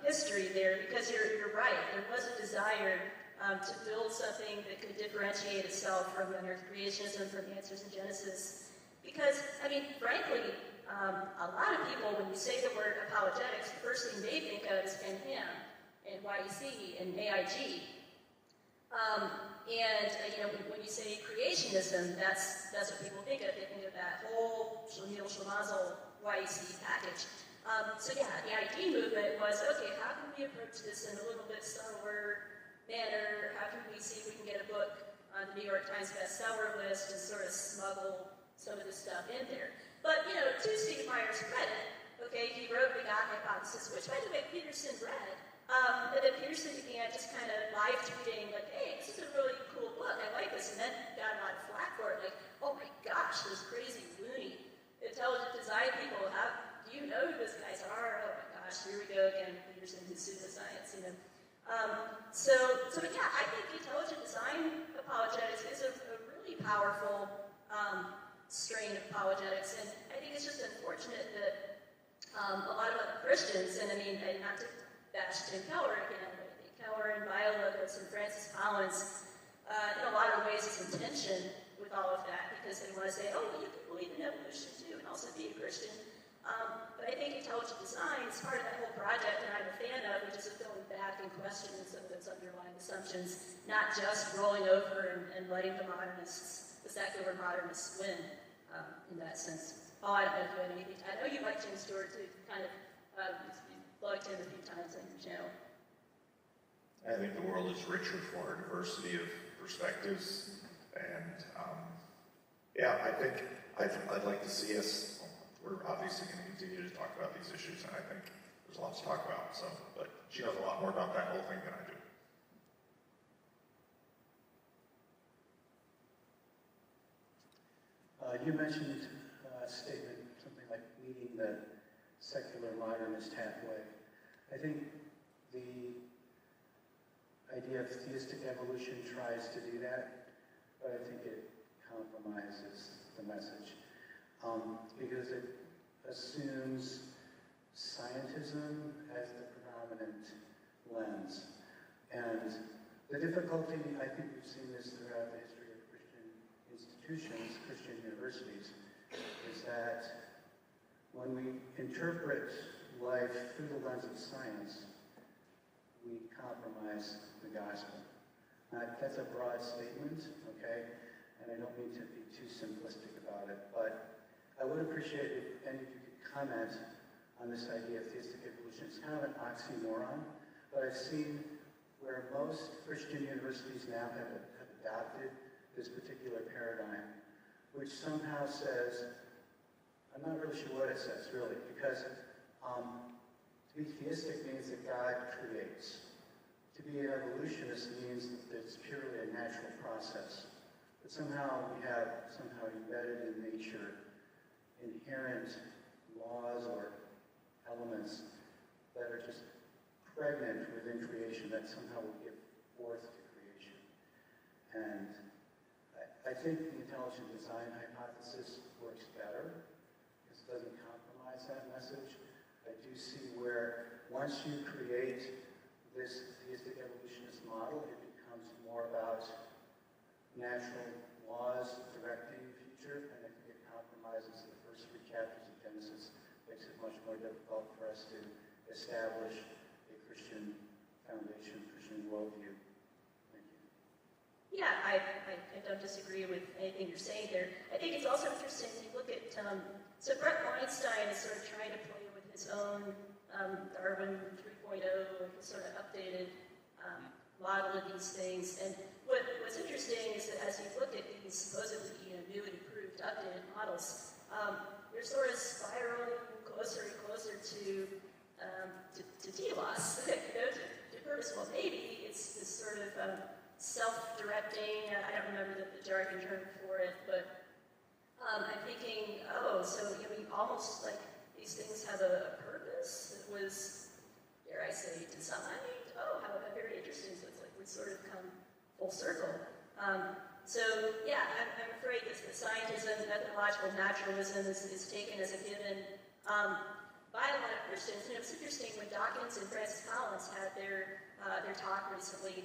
history there, because you're right. There was a desire to build something that could differentiate itself from Earth creationism, from Answers in Genesis. Because, I mean, frankly, a lot of people, when you say the word apologetics, the first thing they think of is Ken Ham and YEC and AIG. When you say creationism, that's what people think of. They think of that whole Shamil Shamazel YEC package. So yeah, the ID movement was, okay, how can we approach this in a little bit subtler manner? How can we see if we can get a book on the New York Times bestseller list and sort of smuggle some of this stuff in there? But, to Steve Meyer's credit, okay, he wrote the God Hypothesis, which, by the way, Peterson read. And then Peterson began just kind of live tweeting, like, hey, this is a really cool book, I like this, and then got a lot of flack for it, like, oh my gosh, those crazy, loony, intelligent design people, how do you know who those guys are? Oh my gosh, here we go again, Peterson, his pseudoscience, So yeah, I think intelligent design apologetics is a really powerful strain of apologetics, and I think it's just unfortunate that a lot of other Christians, and I mean, not to bash Tim Keller again, but I think Keller and Biologos and Francis Collins, in a lot of ways, is in tension with all of that, because they want to say, oh, well, you can believe in evolution too, and also be a Christian. But I think intelligent design is part of that whole project that I'm a fan of, which is going back and questioning some of those underlying assumptions, not just rolling over and letting the secular modernists win in that sense. Oh, I don't know if you had anything. I know you like James Stewart too, kind of. You plugged him a few times on your channel. I think the world is richer for a diversity of perspectives, and I think I'd like to see us. We're obviously going to continue to talk about these issues, and I think there's a lot to talk about. So, but she knows a lot more about that whole thing than I do. You mentioned a statement, something like meeting the secular modernist halfway. I think the idea of theistic evolution tries to do that, but I think it compromises the message. Because it assumes scientism as the predominant lens. And the difficulty, I think we've seen this throughout the history of Christian institutions, Christian universities, is that when we interpret life through the lens of science, we compromise the gospel. That's a broad statement, okay? And I don't mean to be too simplistic about it, but I would appreciate if any of you could comment on this idea of theistic evolution. It's kind of an oxymoron, but I've seen where most Christian universities now have adopted this particular paradigm, which somehow says, I'm not really sure what it says, really, because to be theistic means that God creates. To be an evolutionist means that it's purely a natural process. But somehow we have embedded in nature inherent laws or elements that are just pregnant within creation that somehow will give forth to creation. And I think the intelligent design hypothesis works better because it doesn't compromise that message. I do see where once you create this theistic evolutionist model, it becomes more about natural laws directing the future, and I think it compromises the first 3 chapters of Genesis, makes it much more difficult for us to establish a Christian foundation, Christian worldview. Thank you. Yeah, I don't disagree with anything you're saying there. I think it's also interesting to look at, so Brett Weinstein is sort of trying to play with his own Darwin 3.0, sort of updated model of these things. And what's interesting is that as you look at these supposedly new and improved, updated models, they're sort of spiraling closer and closer to telos, to purpose. Well, maybe it's this sort of self-directing, I don't remember the jargon term for it, but I'm thinking, so we almost like these things have a purpose that was, dare I say, designed. How very interesting. So it's like we sort of come full circle. So yeah, I'm afraid that the scientism, methodological naturalism is taken as a given by a lot of Christians. And it was interesting when Dawkins and Francis Collins had their talk recently.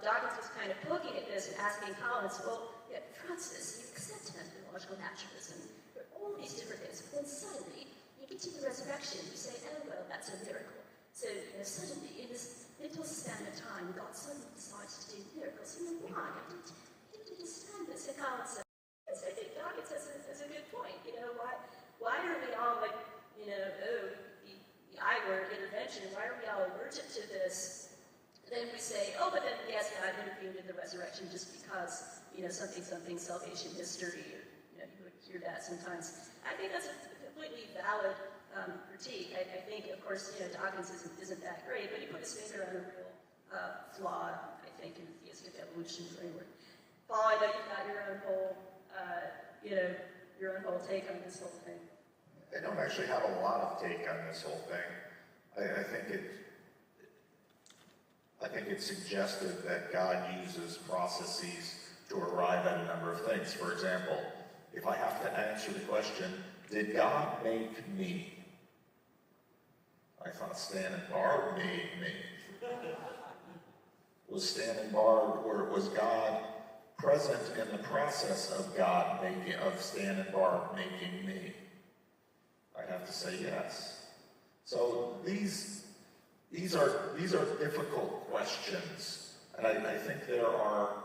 Dawkins was kind of poking at this and asking Collins, well, yeah, Francis, you accept methodological naturalism, but all these different things. But then suddenly, you get to the resurrection, you say, oh, well, that's a miracle. So, suddenly, in this little span of time, God suddenly decides to do miracles. Why? I didn't understand this. And Collins said, yes, I think Dawkins has a good point. Why are we all like, the I word, intervention, why are we all allergic to this? And then we say, but then, yes, God intervened in the resurrection just because, something, salvation history, or, you would hear that sometimes. I think that's a completely valid critique. I think, of course, Dawkins isn't that great, but he put his finger on a real flaw, I think, in the theistic evolution framework. Paul, I know you've got your own whole, your own whole take on this whole thing. I don't actually have a lot of take on this whole thing. I think it's suggested that God uses processes to arrive at a number of things. For example, if I have to answer the question, did God make me? I thought Stan and Barb made me. Was Stan and Barb, or was God present in the process of Stan and Barb making me? I have to say yes. So these are difficult questions, and I think there are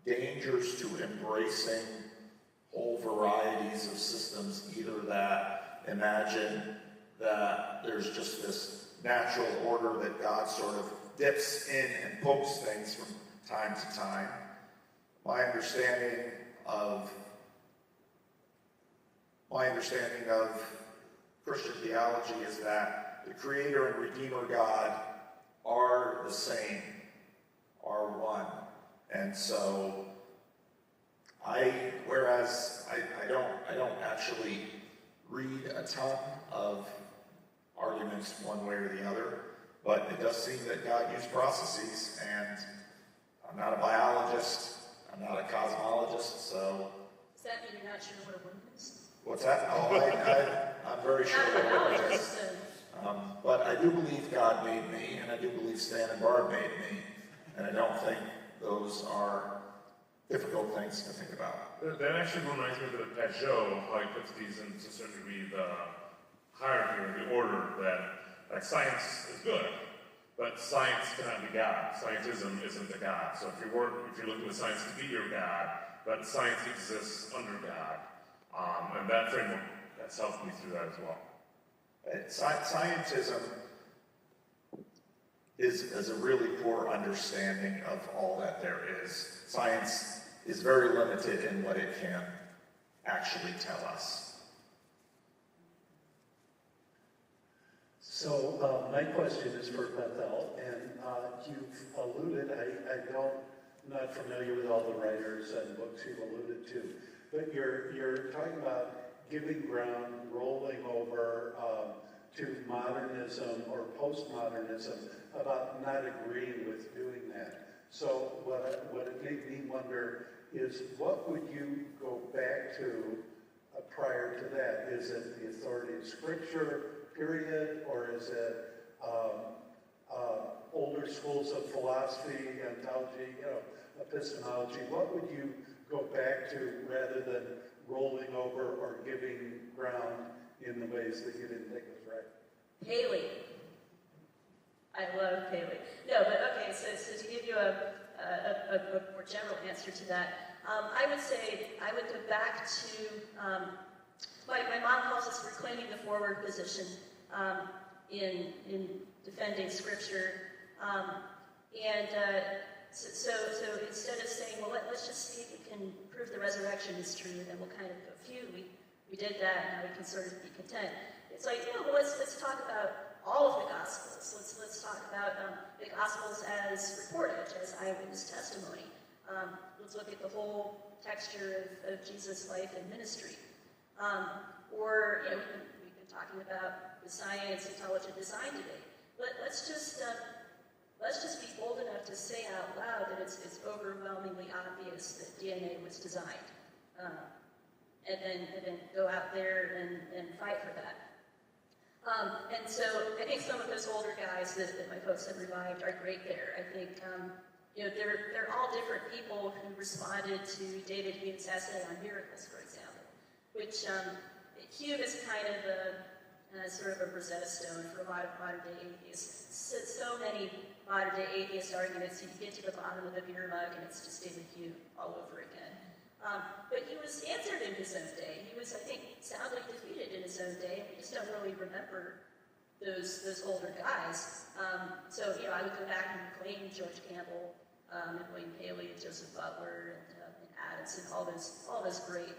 dangers to embracing whole varieties of systems, either that imagine that there's just this natural order that God sort of dips in and pokes things from time to time. My understanding of Christian theology is that the Creator and Redeemer God are the same, are one. And so whereas I don't actually read a ton of arguments one way or the other, but it does seem that God used processes, and I'm not a biologist, I'm not a cosmologist, so... Does that mean you're not sure what a worm is? What's that? I'm very sure what a worm is. But I do believe God made me, and I do believe Stan and Barb made me, and I don't think those are difficult things to think about. That actually reminds me of Peugeot, how he puts these into a certain degree the hierarchy or the order that science is good, but science cannot be God. Scientism isn't the God. So if you're looking at science to be your God, but science exists under God, and that framework has helped me through that as well. Scientism is a really poor understanding of all that there is. Science is very limited in what it can actually tell us. So my question is for Bethel, and you've alluded, I'm not familiar with all the writers and books you've alluded to, but you're talking about giving ground, rolling over to modernism or postmodernism, about not agreeing with doing that. So what it made me wonder is, what would you go back to prior to that? Is it the authority of Scripture, period, or is it older schools of philosophy, ontology, epistemology? What would you go back to rather than rolling over or giving ground in the ways that you didn't think was right? Paley. I love Paley. No, but okay, so to give you a a more general answer to that. I would say I would go back to my mom calls us reclaiming the forward position in defending Scripture, so instead of saying, well, let's just see if we can prove the resurrection is true, then we'll kind of go, phew, we did that, and now we can sort of be content. It's like, well, let's talk about all of the Gospels. Let's talk about the Gospels as reported, as eyewitness testimony. Let's look at the whole texture of Jesus' life and ministry. Or, we've been talking about the science, intelligent design today. But let's just be bold enough to say out loud that it's overwhelmingly obvious that DNA was designed. And then go out there and fight for that. And so I think some of those older guys that my folks have revived are great there. I think, they're all different people who responded to David Hume's essay on miracles, for example, which Hume is kind of sort of a Rosetta Stone for a lot of modern-day atheists. So many modern-day atheist arguments, you get to the bottom of the beer mug and it's just David Hume all over again. But he was answered in his own day. He was, I think, soundly defeated in his own day, and we just don't really remember those older guys. So, I would go back and reclaim George Campbell, and William Paley, and Joseph Butler, and Addison, all those great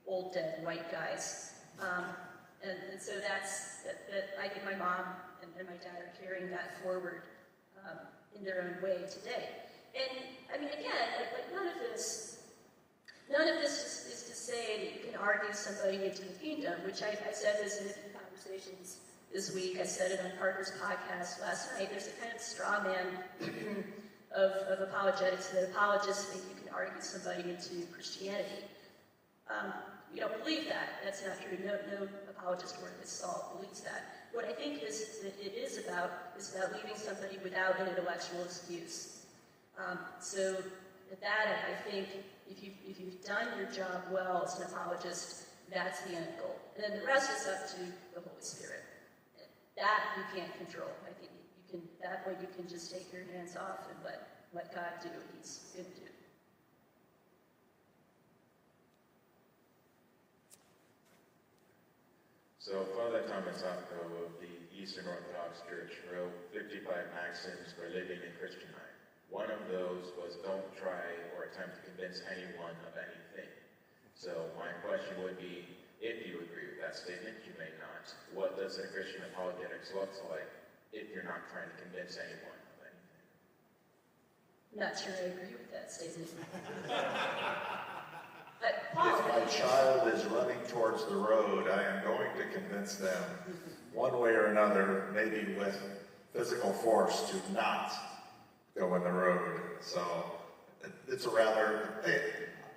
old dead white guys. And so that's that. I think my mom and my dad are carrying that forward in their own way today. And I mean, again, like none of this is to say that you can argue somebody into the kingdom, which I said this in a few conversations this week. I said it on Parker's podcast last night. There's a kind of straw man of apologetics that apologists think you can argue somebody into Christianity. We don't believe that. That's not true. No apologist worth his salt believes that. What I think it is about leaving somebody without an intellectual excuse. So at that, I think if you've done your job well as an apologist, that's the end goal. And then the rest is up to the Holy Spirit. That you can't control. I think that way you can just take your hands off and let God do what He's going to do. So Father Thomas Opko of the Eastern Orthodox Church wrote 55 maxims for living in Christian life. One of those was don't try or attempt to convince anyone of anything. So my question would be, if you agree with that statement, you may not. What does a Christian apologetics look like if you're not trying to convince anyone of anything? Not sure I agree with that statement. If my child is running towards the road, I am going to convince them, one way or another, maybe with physical force, to not go in the road. So it's a rather,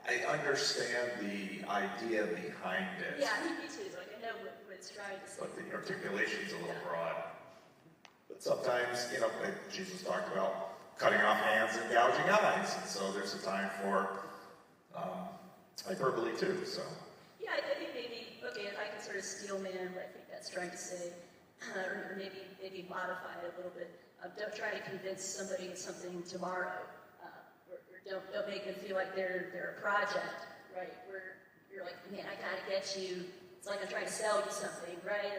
I understand the idea behind it. Yeah, me too. Like, I know what it's trying to say. But the articulation's a little broad. But sometimes, like Jesus talked about cutting off hands and gouging eyes. And so there's a time for hyperbole too, so. Yeah, I think maybe, okay, if I can sort of steel man what I think that's trying to say, or maybe modify it a little bit. Don't try to convince somebody of something tomorrow, or don't make them feel like they're a project, right? Where you're like, man, I gotta get you. It's like I'm trying to sell you something, right?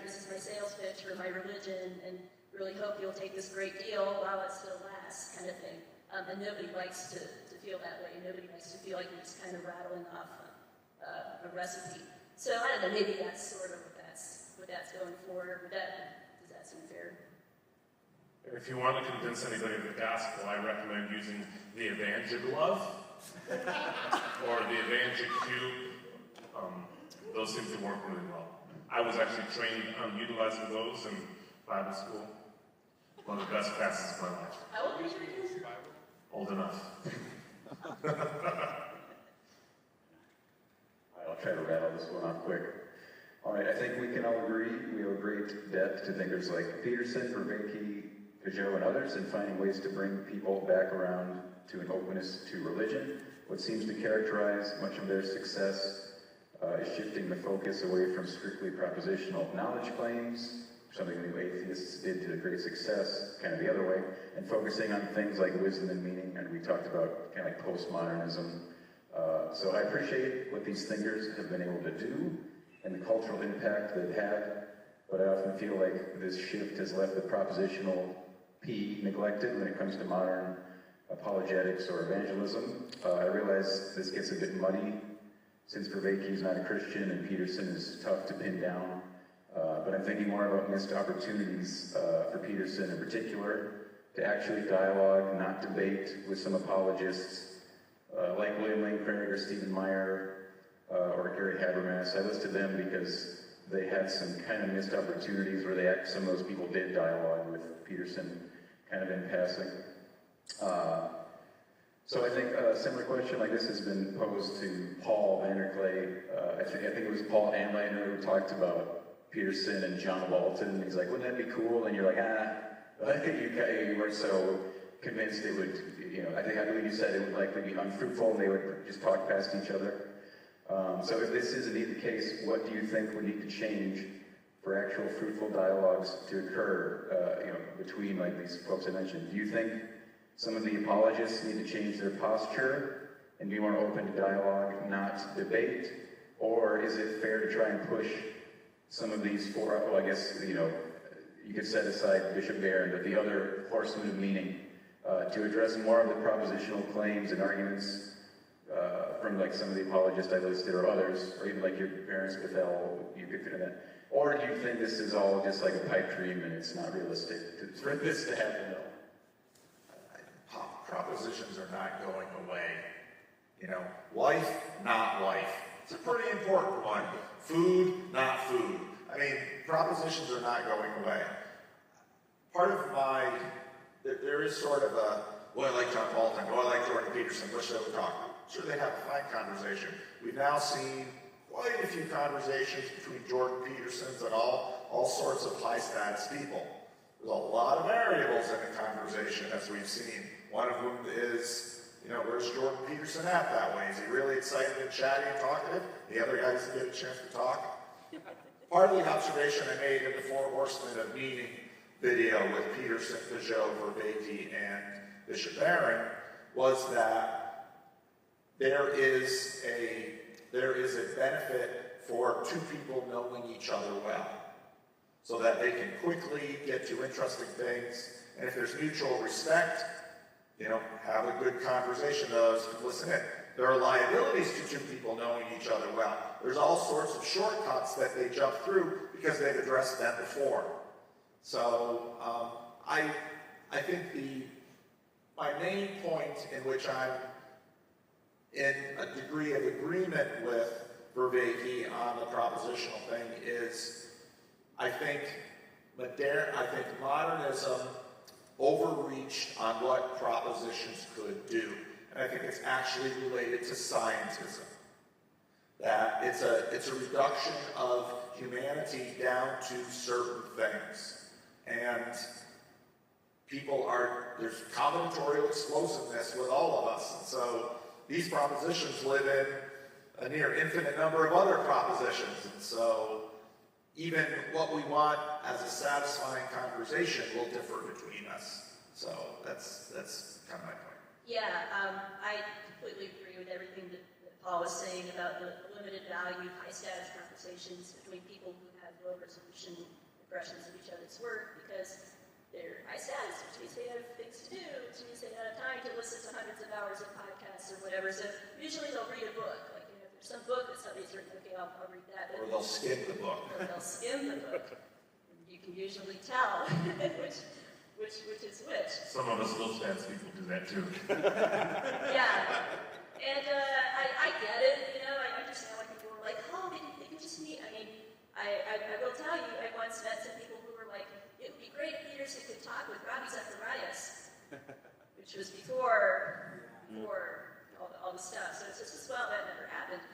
This is my sales pitch for my religion, and really hope you'll take this great deal while it still lasts, kind of thing. And nobody likes to feel that way. Nobody likes to feel like you're just kind of rattling off a recipe. So I don't know, maybe that's sort of what that's going for. Does that seem fair? If you want to convince anybody of the gospel, I recommend using the Evangel Love or the Evangel Cube. Those seem to work really well. I was actually trained on utilizing those in Bible school. One of the best classes of my life. How old are you again? Old enough. I'll try to rattle this one off quick. All right, I think we can all agree we owe great debt to thinkers like Peterson, Vervaeke, Peugeot, and others in finding ways to bring people back around to an openness to religion. What seems to characterize much of their success is shifting the focus away from strictly propositional knowledge claims something the new atheists did to great success, kind of the other way, and focusing on things like wisdom and meaning, and we talked about kind of like postmodernism. So I appreciate what these thinkers have been able to do and the cultural impact they've had, but I often feel like this shift has left the propositional P neglected when it comes to modern apologetics or evangelism. I realize this gets a bit muddy since Vervaeke is not a Christian and Peterson is tough to pin down, but I'm thinking more about missed opportunities for Peterson in particular to actually dialogue, not debate with some apologists like William Lane Craig or Stephen Meyer or Gary Habermas. I listed them because they had some kind of missed opportunities where some of those people did dialogue with Peterson kind of in passing. So I think a similar question like this has been posed to Paul Vanderklay. I think it was Paul Anlander who talked about Peterson and John Walton. He's like, wouldn't that be cool? And you're like, I think you weren't so convinced it would, I believe you said it would likely be unfruitful and they would just talk past each other. So if this is indeed the case, what do you think would need to change for actual fruitful dialogues to occur, between like these folks I mentioned? Do you think some of the apologists need to change their posture and be more open to dialogue, not debate? Or is it fair to try and push some of these I guess, you could set aside Bishop Barron, but the other horsemen of meaning, to address more of the propositional claims and arguments from like some of the apologists I listed or others, or even like your parents, Bethel, you could fit in that. Or do you think this is all just like a pipe dream and it's not realistic for this to happen? Propositions are not going away. Life, not life. It's a pretty important one. Food, not food. Propositions are not going away. Part of there is sort of I like John Paulton, I like Jordan Peterson, wish they would talk. Sure, they have a fine conversation. We've now seen quite a few conversations between Jordan Petersons and all sorts of high-status people. There's a lot of variables in the conversation, as we've seen. One of them is, where's Jordan Peterson at that way? Is he really excited and chatty and talkative? The other guy doesn't get a chance to talk? Part of the observation I made in the Four Horsemen of Meaning video with Peterson, Peugeot, Vervaeke, and Bishop Barron was that there is a benefit for two people knowing each other well, so that they can quickly get to interesting things, and if there's mutual respect, have a good conversation. Listen in. There are liabilities to two people knowing each other well. There's all sorts of shortcuts that they jump through because they've addressed them before. So I think my main point in which I'm in a degree of agreement with Vervaeke on the propositional thing is I think modernism overreached on what propositions could do. And I think it's actually related to scientism. That it's a reduction of humanity down to certain things. And there's combinatorial explosiveness with all of us. And so these propositions live in a near infinite number of other propositions. And so even what we want as a satisfying conversation will differ between us. So that's kind of my point. Yeah, I completely agree with everything that Paul was saying about the limited value, high-status conversations between people who have low-resolution impressions of each other's work because they're high-status, which means they have things to do, which means they have time to listen to hundreds of hours of podcasts or whatever. So usually they'll read a book. Like, if there's some book that somebody's written, okay, I'll read that. Or they'll skim the book. Or they'll skim the book. You can usually tell which is which. Some of us little fans people do that too. Yeah. And I get it, I understand why people were like, oh, they can just meet. I will tell you, I once met some people who were like, it would be great if Peterson could talk with Ravi Zacharias, which was before all the stuff. So it's just, well, that never happened.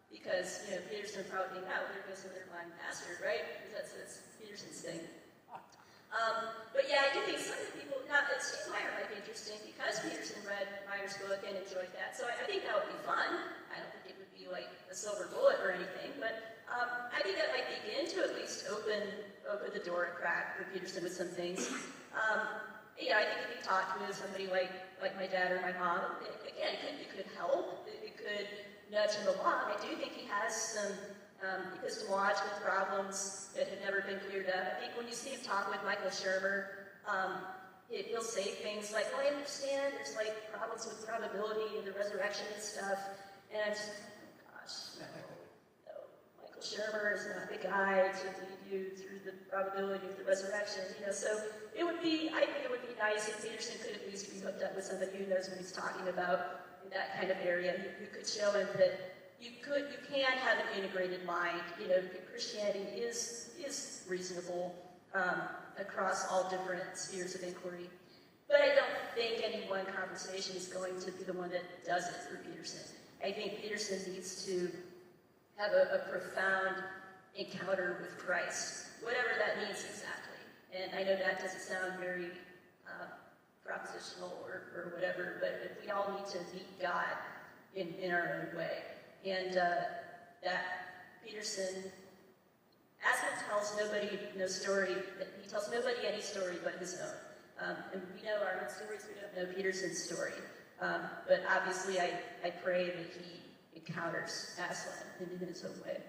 Because, Peterson probably thinking, there goes another blind bastard, right? Because that's Peterson's thing. But yeah, I do think some of the people, Steve Meyer might be interesting because Peterson read Meyer's book and enjoyed that. So I think that would be fun. I don't think it would be like a silver bullet or anything, but I think that might begin to at least open opened the door a crack for Peterson with some things. I think if you talk to somebody like my dad or my mom, again, it could help. It could nudge him along. I do think he has some epistemological problems that have never been cleared up. I think when you see him talk with Michael Shermer, he'll say things like, well, I understand there's like problems with probability and the resurrection and stuff. And I'm just like, oh gosh, no. Michael Shermer is not the guy to lead you through the probability of the resurrection. So I think it would be nice if Peterson could at least be hooked up with somebody who knows what he's talking about in that kind of area, who could show him that you can have an integrated mind. Christianity is reasonable across all different spheres of inquiry. But I don't think any one conversation is going to be the one that does it for Peterson. I think Peterson needs to have a profound encounter with Christ, whatever that means exactly. And I know that doesn't sound very propositional or whatever, but we all need to meet God in our own way. And that Peterson, Aslan tells nobody no story, he tells nobody any story but his own. And we know our own stories, we don't know Peterson's story. But obviously I pray that he encounters Aslan in his own way.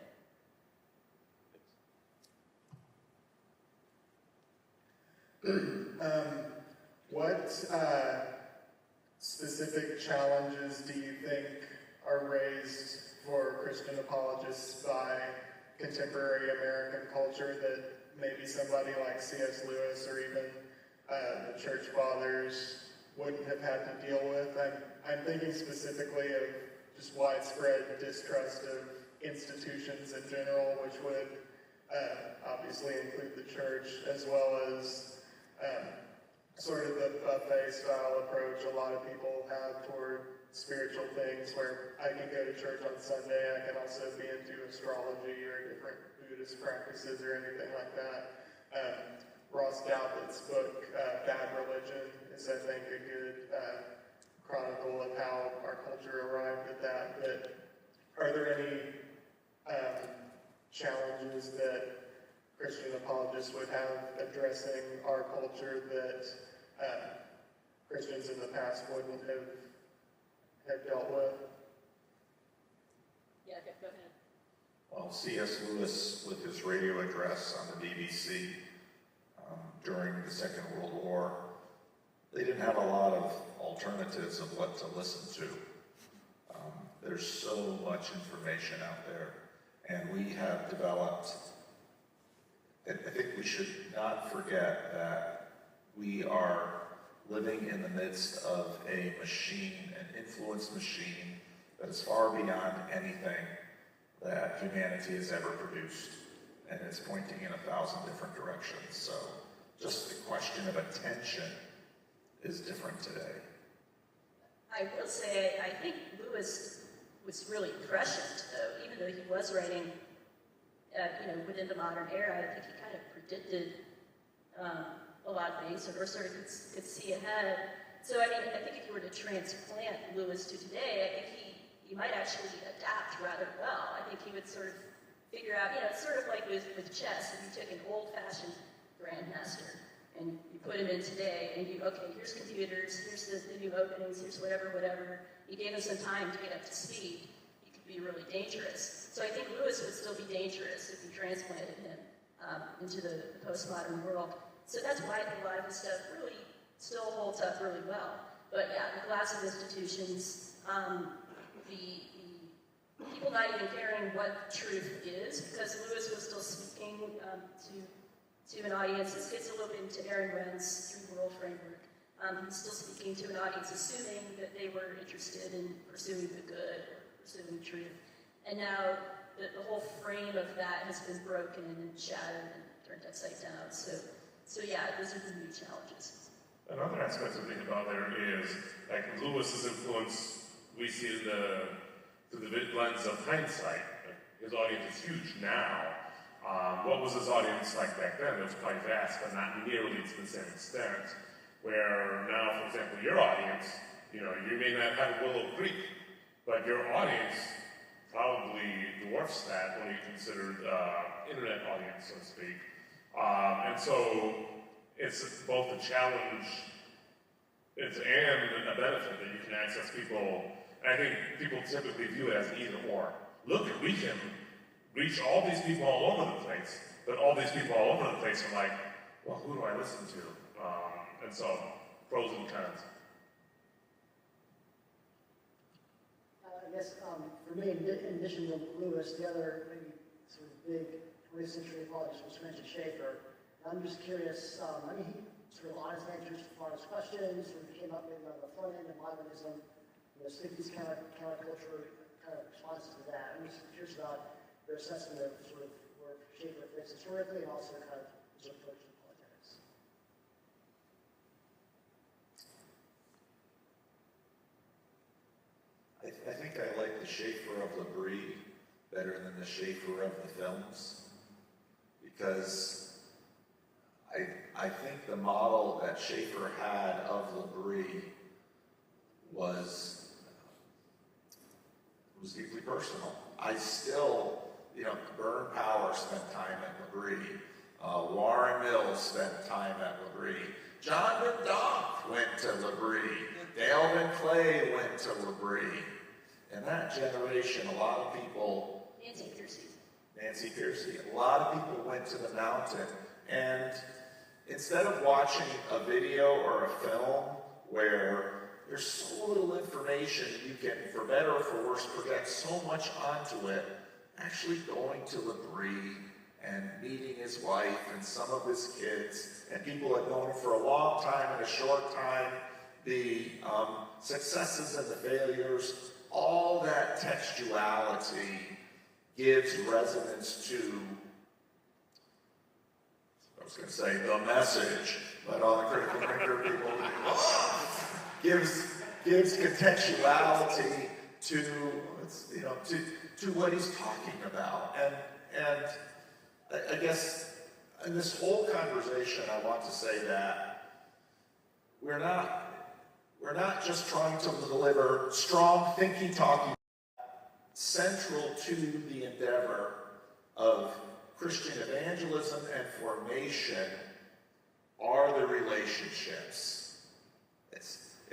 What specific challenges do you think are raised for Christian apologists by contemporary American culture that maybe somebody like C.S. Lewis or even the Church Fathers wouldn't have had to deal with? I'm thinking specifically of just widespread distrust of institutions in general, which would obviously include the church, as well as sort of the buffet-style approach a lot of people have toward spiritual things, where I can go to church on Sunday, I can also be into astrology or different Buddhist practices or anything like that. Ross Douthat's book, Bad Religion, is, I think, a good chronicle of how our culture arrived at that. But are there any challenges that Christian apologists would have addressing our culture that Christians in the past wouldn't have dealt with? Yeah, go ahead. Well, C.S. Lewis, with his radio address on the BBC during the Second World War, they didn't have a lot of alternatives of what to listen to. There's so much information out there, and we have developed, I think we should not forget that we are living in the midst of a machine, an influence machine, that is far beyond anything that humanity has ever produced. And it's pointing in 1,000 different directions. So just the question of attention is different today. I will say, I think Lewis was really prescient, though, even though he was writing within the modern era. I think he kind of predicted a lot of things, or sort of could see ahead. So, I think if you were to transplant Lewis to today, I think he might actually adapt rather well. I think he would sort of figure out, it's sort of like with chess. If you took an old-fashioned grandmaster and you put him in today, and here's computers, here's the new openings, here's whatever. You gave him some time to get up to speed. He could be really dangerous. So I think Lewis would still be dangerous if you transplanted him into the postmodern world. So that's why I think a lot of his stuff really still holds up really well. But yeah, the collapse of institutions, the people not even caring what truth is, because Lewis was still speaking to an audience. This gets a little bit into Aaron Renn's three-world framework. He's still speaking to an audience, assuming that they were interested in pursuing the good or pursuing truth. And now the whole frame of that has been broken and shattered and turned upside down. So yeah, those are the new challenges. Another aspect to think about there is, like Lewis's influence, we see through the lens of hindsight. Like, his audience is huge now. What was his audience like back then? It was quite vast, but not nearly to the same extent. Where now, for example, your audience, you may not have Willow Creek, but your audience probably dwarfs that when you consider the internet audience, so to speak. And so it's both a challenge and a benefit that you can access people. And I think people typically view it as either or. Look, we can reach all these people all over the place, but all these people all over the place are like, well, who do I listen to? And so, pros and cons. I guess for me, in addition to Lewis, the other maybe sort of big 20th century apologist was Francis Schaeffer. And I'm just curious, I mean, he sort of honest answers to honest questions, sort of came up maybe on the front end of modernism, you know, 60s counterculture kind of responses to that. I'm just curious about your assessment of sort of where Schaeffer fits historically and also kind of his approach to apologetics. I think I like the Schaeffer of Labrie better than the Schaeffer of the films, because I think the model that Schaeffer had of Labrie was deeply personal. I still, Byrne Power spent time at Labrie. Warren Mills spent time at Labrie. John McDonough went to Labrie. Dale Van Clay went to Labrie. In that generation, a lot of people... Nancy Piercy. A lot of people went to the mountain, and instead of watching a video or a film where there's so little information, you can, for better or for worse, project so much onto it, actually going to Labrie and meeting his wife and some of his kids, and people had known him for a long time and a short time, the successes and the failures, all that textuality gives resonance to, I was going to say the message, but all the critical thinker people gives contextuality to what he's talking about. And I guess in this whole conversation, I want to say that we're not just trying to deliver strong thinking, talking. Central to the endeavor of Christian evangelism and formation are the relationships.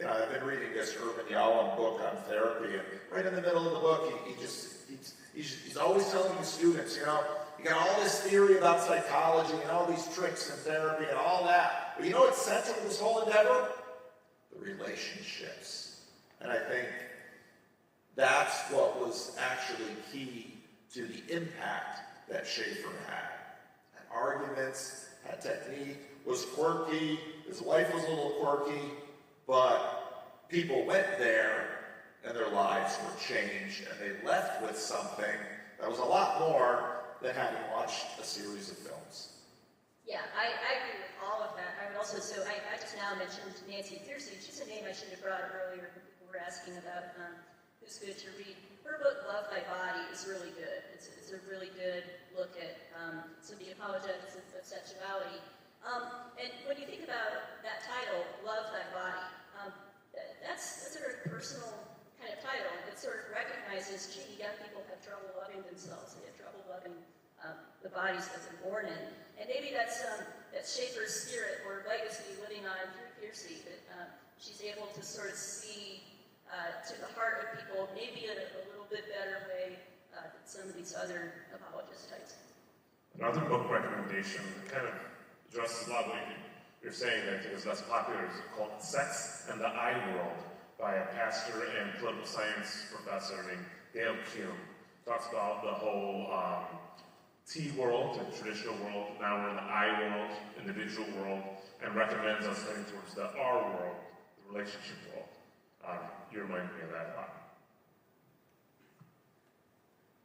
I've been reading this Urban Yalom book on therapy, and right in the middle of the book, he's always telling his students, you got all this theory about psychology and all these tricks in therapy and all that, but you know what's central to this whole endeavor? The relationships. And I think that's what was actually key to the impact that Schaeffer had. Had arguments, had technique, was quirky, his life was a little quirky, but people went there and their lives were changed, and they left with something that was a lot more than having watched a series of films. Yeah, I agree with all of that. I would also, I just now mentioned Nancy Piercy. She's a name I should have brought up earlier when people were asking about who's good to read. Her book, Love Thy Body, is really good. It's a really good look at some of the apologetics of sexuality. And when you think about that title, Love Thy Body, that's a very personal kind of title. It sort of recognizes, gee, young people have trouble loving themselves. They have trouble loving the bodies that they're born in. And maybe that's Schaeffer's spirit or legacy living on through Piercy, that she's able to sort of see to the heart of people, maybe in a little bit better way than some of these other apologist types. Another book recommendation kind of addresses a lot of what you're saying that is less popular. It's called Sex and the I World by a pastor and political science professor named Dale Kuhn. Talks about the whole T world, the traditional world, now we're in the I world, individual world, and recommends us heading towards the R world, the relationship world. You remind me of that a lot.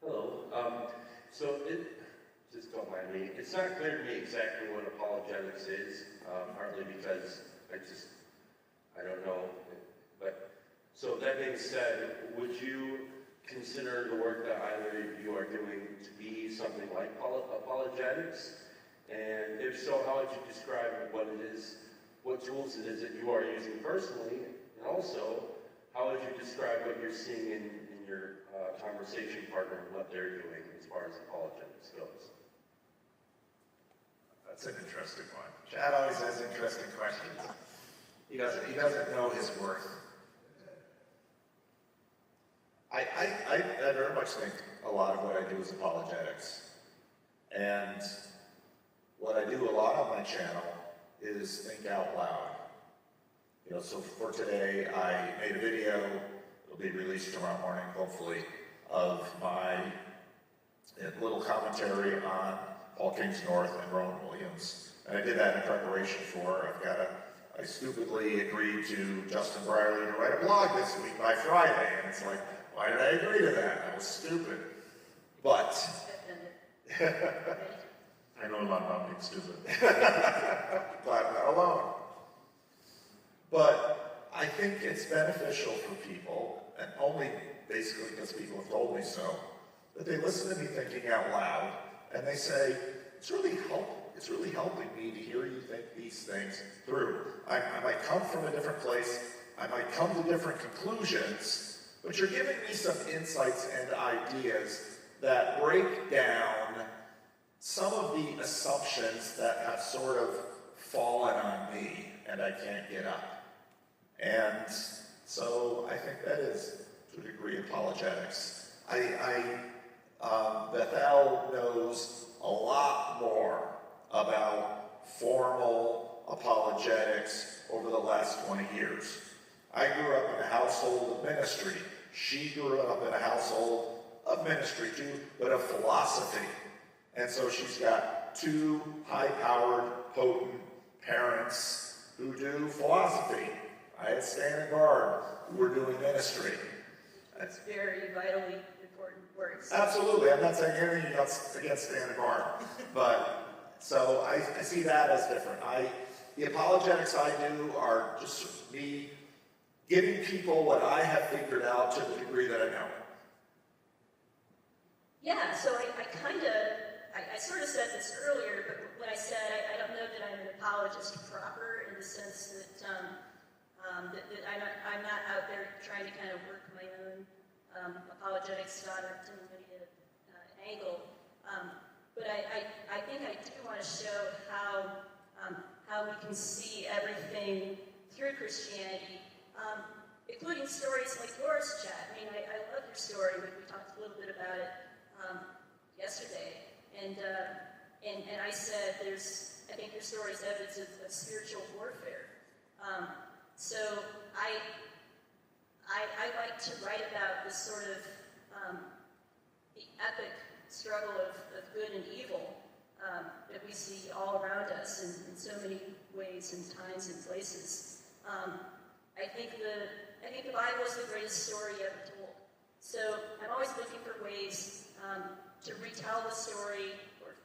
Hello. Just don't mind me. It's not clear to me exactly what apologetics is, partly because I don't know. But so that being said, would you consider the work that either of you are doing to be something like apologetics? And if so, how would you describe what it is, what tools it is that you are using personally? And also, how would you describe what you're seeing in your conversation partner and what they're doing as far as apologetics goes? That's an interesting one. Chad always has interesting questions. He doesn't know his worth. I very much think a lot of what I do is apologetics. And what I do a lot on my channel is think out loud. You know, so for today, I made a video, it'll be released tomorrow morning, hopefully, of my little commentary on All Kings North and Rowan Williams. And I did that in preparation for, I stupidly agreed to Justin Brierley to write a blog this week by Friday. And it's like, why did I agree to that? That was stupid. But, I know a lot about being stupid. glad I'm not alone. But I think it's beneficial for people, and only basically because people have told me so, that they listen to me thinking out loud, and they say, it's really helping me to hear you think these things through. I might come from a different place, I might come to different conclusions, but you're giving me some insights and ideas that break down some of the assumptions that have sort of fallen on me and I can't get up. And so I think that is, to a degree, apologetics. Bethel knows a lot more about formal apologetics over the last 20 years. I grew up in a household of ministry. She grew up in a household of ministry too, but of philosophy. And so she's got two high-powered, potent parents who do philosophy. I had Stan and Barb who were doing ministry. That's very vitally important words. Absolutely. I'm not saying anything against Stan and Barb. But, so I see that as different. The apologetics I do are just me giving people what I have figured out to the degree that I know. Yeah, so I sort of said this earlier, but when I said I don't know that I'm an apologist proper in the sense that, that I'm not out there trying to kind of work my own apologetics doctrine angle. But I think I do want to show how we can see everything through Christianity, including stories like yours, Chad. I mean, I love your story. We talked a little bit about it yesterday. And I said I think your story is evidence of spiritual warfare. So I like to write about this sort of the epic struggle of good and evil that we see all around us in so many ways and times and places. I think the Bible is the greatest story ever told. So I'm always looking for ways to retell the story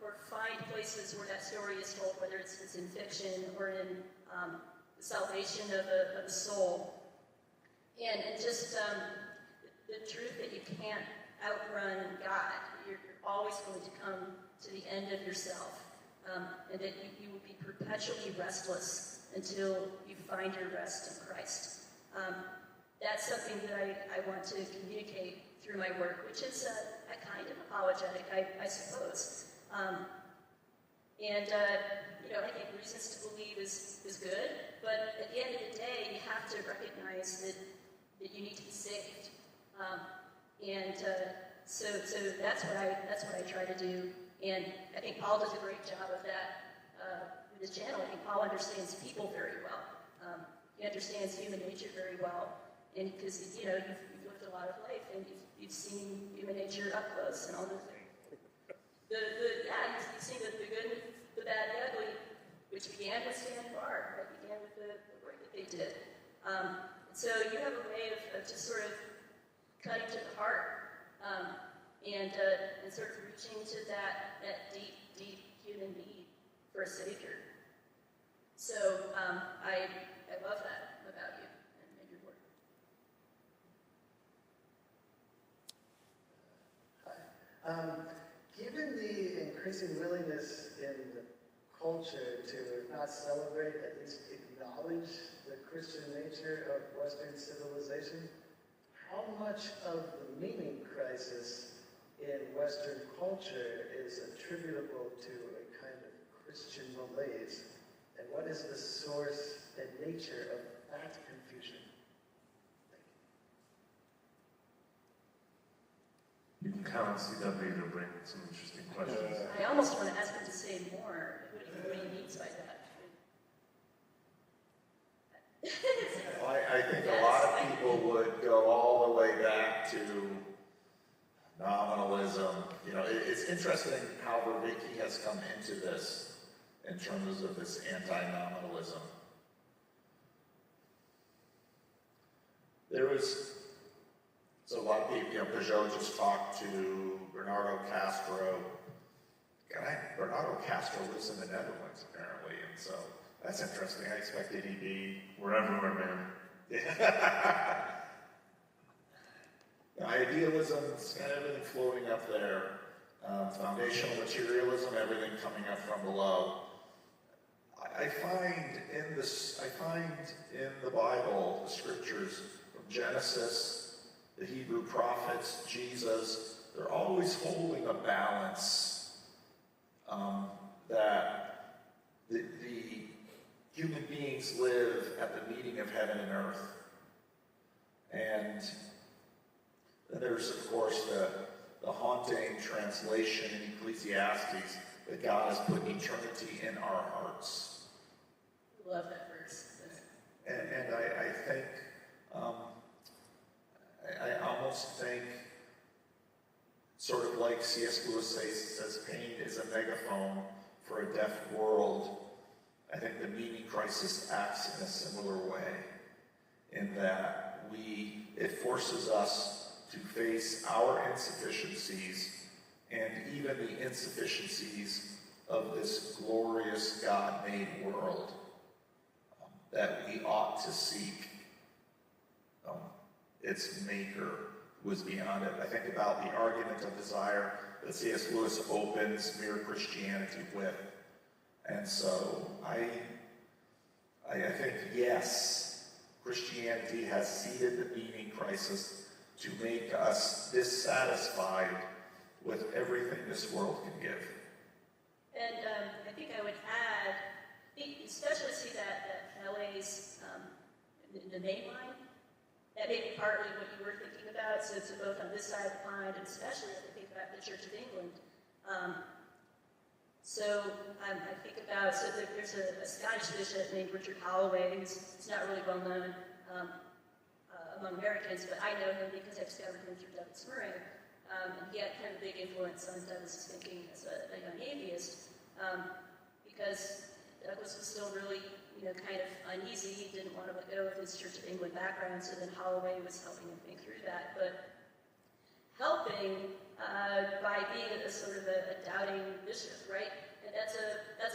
or find places where that story is told, whether it's in fiction or in the salvation of a soul. And just the truth that you can't outrun God. You're always going to come to the end of yourself. And that you will be perpetually restless until you find your rest in Christ. That's something that I want to communicate through my work, which is a kind of apologetic, I suppose. I think reasons to believe is good, but at the end of the day, you have to recognize that you need to be saved. So that's what I try to do, and I think Paul does a great job of that with his channel. I think Paul understands people very well. He understands human nature very well, and because you've lived a lot of life and you've seen human nature up close and all those things. You've seen the good, the bad, the ugly, which began with Stan and Barb, right? Began with the work that they did. So you have a way of just sort of cutting to the heart and sort of reaching to that deep, deep human need for a savior. So I love that about you and your work. Given the increasing willingness in the culture to not celebrate, at least acknowledge the Christian nature of Western civilization, how much of the meaning crisis in Western culture is attributable to a kind of Christian malaise, and what is the source and nature of that confusion? You can count on CW to bring some interesting questions. I almost want to ask him to say more. What he means by that. Well, I think a lot of people would go all the way back to nominalism. You know, it's interesting how Vervaeke has come into this in terms of this anti-nominalism. So a lot of people, you know, Peugeot just talked to Bernardo Castro. Bernardo Castro lives in the Netherlands, apparently, and so that's interesting. I expected he'd be We're everywhere, man. Idealism, it's got everything floating up there. Foundational materialism, everything coming up from below. I find in the Bible, the scriptures, from Genesis, the Hebrew prophets, Jesus, they're always holding a balance that the human beings live at the meeting of heaven and earth. And then there's, of course, the haunting translation in Ecclesiastes that God has put eternity in our hearts. Love that verse. And I think, I almost think, sort of like C.S. Lewis says, pain is a megaphone for a deaf world. I think the meaning crisis acts in a similar way, in that it forces us to face our insufficiencies and even the insufficiencies of this glorious God-made world that we ought to seek its maker who is beyond it. I think about the argument of desire that C.S. Lewis opens Mere Christianity with. And so I think, yes, Christianity has seeded the meaning crisis to make us dissatisfied with everything this world can give. And I think I would add, especially see that LA's, the main line, that may be partly what you were thinking about, so it's both on this side of the pond, and especially as I think about the Church of England. I think about, there's a Scottish bishop named Richard Holloway, who's not really well known among Americans, but I know him because I discovered him through Douglas Murray. And he had kind of a big influence on Douglas' thinking as a young atheist, because Douglas was still really, kind of uneasy. He didn't want to let go of his Church of England background, so then Holloway was helping him think through that. But helping by being a sort of a doubting bishop, right? And that's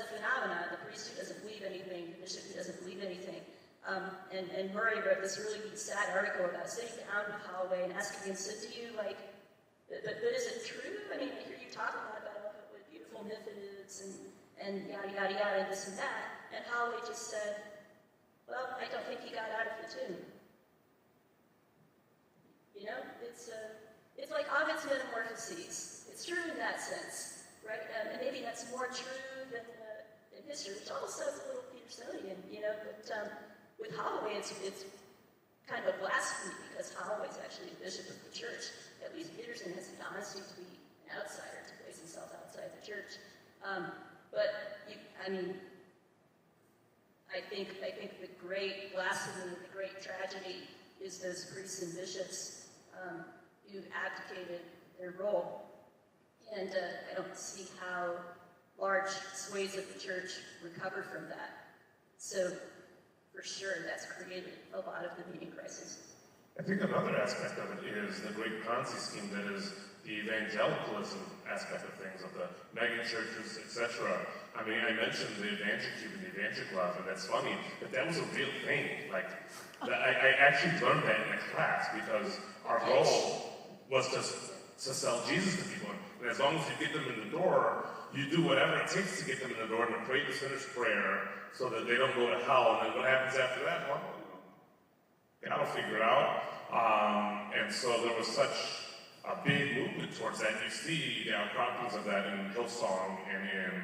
a phenomenon. The priest who doesn't believe anything, the bishop who doesn't believe anything. And Murray wrote this really sad article about sitting down with Holloway and asking him, so do you but is it true? I mean, I hear you talk a lot about what a beautiful myth it is and yada, yada, yada, and this and that. And Holloway just said, well, I don't think he got out of the tomb. It's like Ovid's Metamorphoses. It's true in that sense, right? And maybe that's more true than history, which almost sounds a little Petersonian, but with Holloway, it's kind of a blasphemy because Holloway's actually a bishop of the church. At least Peterson has the honesty to be an outsider, to place himself outside the church. I think the great blasphemy, the great tragedy is those priests and bishops who abdicated their role. And I don't see how large swathes of the church recover from that. So, for sure, that's created a lot of the meaning crisis. I think another aspect of it is the great Ponzi scheme that is the evangelicalism aspect of things, of the mega churches, etc. I mean, I mentioned the Evangel-Cube and the Evangel-Club, and that's funny, but that was a real thing. I actually learned that in a class because our goal was to sell Jesus to people. And as long as you get them in the door, you do whatever it takes to get them in the door and to pray the sinner's prayer so that they don't go to hell. And then what happens after that? Well, God will figure it out. And so there was such a big movement towards that. You see the outcroppings of that in Hillsong and in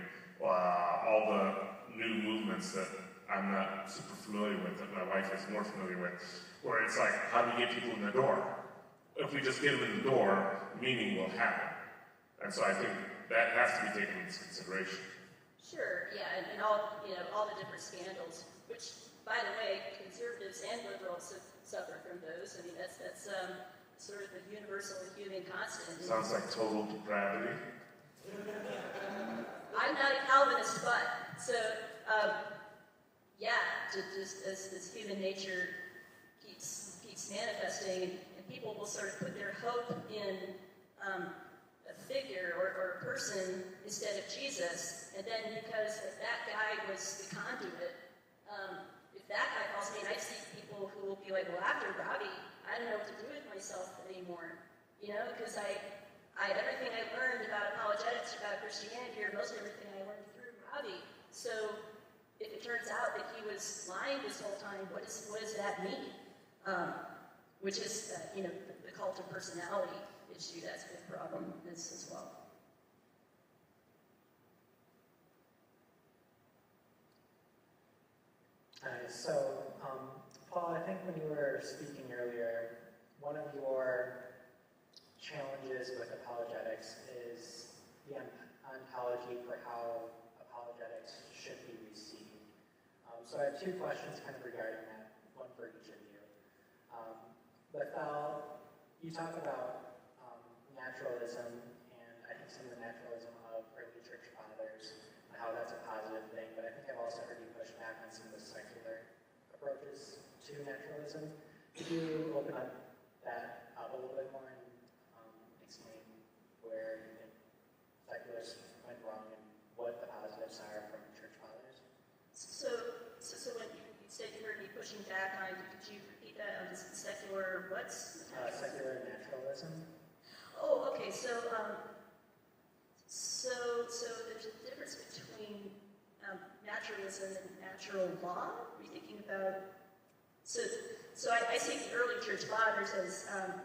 all the new movements that I'm not super familiar with, that my wife is more familiar with, where it's like, how do we get people in the door? If we just get them in the door, meaning will happen. And so I think that has to be taken into consideration. Sure, yeah, and all, all the different scandals, which, by the way, conservatives and liberals suffer from those. I mean, that's sort of the universal human constant. Sounds like total depravity. I'm not a Calvinist, but, so, yeah, just as human nature keeps manifesting, and people will sort of put their hope in a figure or a person instead of Jesus, and then because that guy was the conduit, if that guy falls, I see people who will be like, well, after Robbie, I don't know what to do with myself anymore, because everything I learned about apologetics, about Christianity, or most everything I learned through Robbie. So if it turns out that he was lying this whole time, what does that mean? Which is, the cult of personality issue. That's a big problem as well. So, Paul, I think when you were speaking earlier, one of your challenges with apologetics is the ontology for how apologetics should be received. So I have two questions kind of regarding that, one for each of you. Bethel, you talk about naturalism, and I think some of the naturalism of early church fathers, and how that's a positive thing, but I think I've also heard you push back on some of the secular approaches to naturalism. Could you open up that up a little bit more and explain where you think secularists went wrong and what the positives are from church fathers? So when you said you heard me pushing back on, could you repeat that on the secular what's? Secular naturalism. Oh, okay. So there's a difference between naturalism and natural law. Are you thinking about? So I see the early church fathers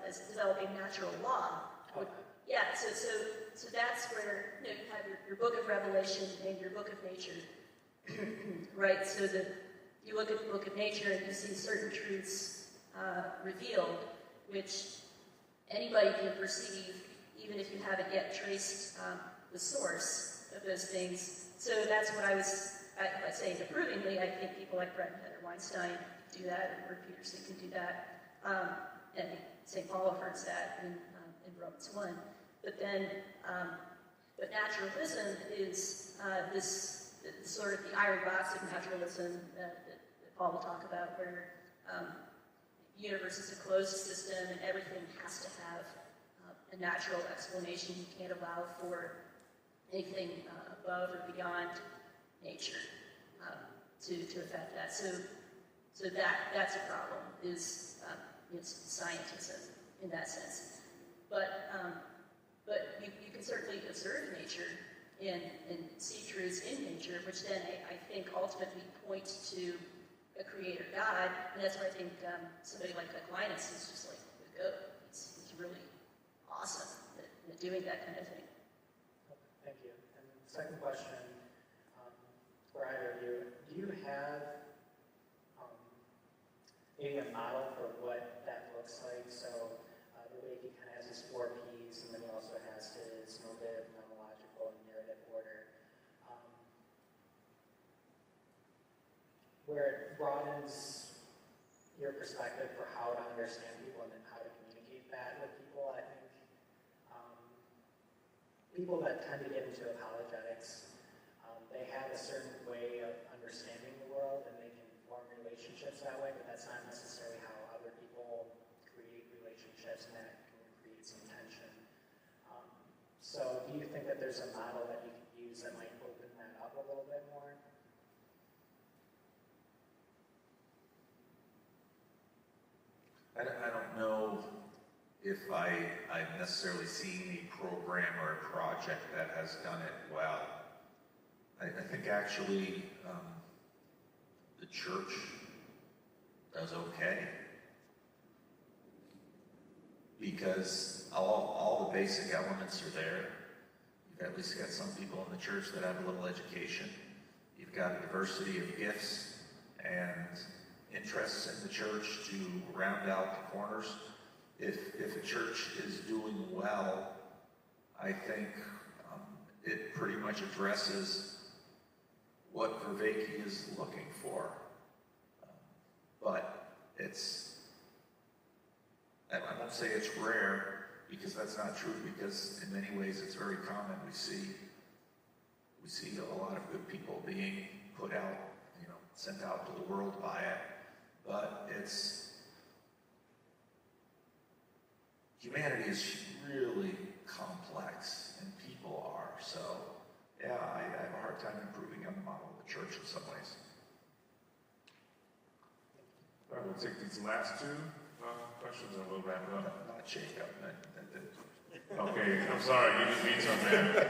as developing natural law. Okay. Yeah. So that's where you have your book of Revelation and your book of nature, right? So you look at the book of nature and you see certain truths revealed, which anybody can perceive, even if you haven't yet traced the source of those things. So that's what I say approvingly. I think people like Brett and Heather Weinstein do that, or Peterson can do that, and St. Paul affirms that in Romans 1. But then, but naturalism is this sort of the iron box of naturalism that Paul will talk about, where the universe is a closed system and everything has to have a natural explanation. You can't allow for anything above or beyond nature to affect that. So that's a problem, is scientism in that sense. But you can certainly observe nature and see truths in nature, which then I think ultimately point to a creator God, and that's why I think somebody like Aquinas is just like the goat. He's really awesome at doing that kind of thing. Thank you. And the second question, for either of you, do you have maybe a model for what that looks like? So the way he kind of has his 4 Ps, and then he also has his normative, nonological, and narrative order, where it broadens your perspective for how to understand people and then how to communicate that with people. I think people that tend to get into apologetics, they have a certain way of understanding the world and they can form relationships that way, but that's not necessarily how other people create relationships, and that can create some tension. So do you think that there's a model that you can use that might open that up a little bit more? I don't know if I've necessarily seen a program or a project that has done it well. I think actually the church does okay, because all the basic elements are there. at least got some people in the church that have a little education. You've got a diversity of gifts and interests in the church to round out the corners. If a church is doing well, I think it pretty much addresses what Vervaeke is looking for. But I won't say it's rare, because that's not true, because in many ways it's very common. We see a lot of good people being put out, sent out to the world by it. But humanity is really complex, and people are. So, yeah, I have a hard time improving on the model of the church in some ways. All right, we'll take these last two questions and we'll wrap it up. Not Jacob. Okay, I'm sorry, you didn't mean something, man.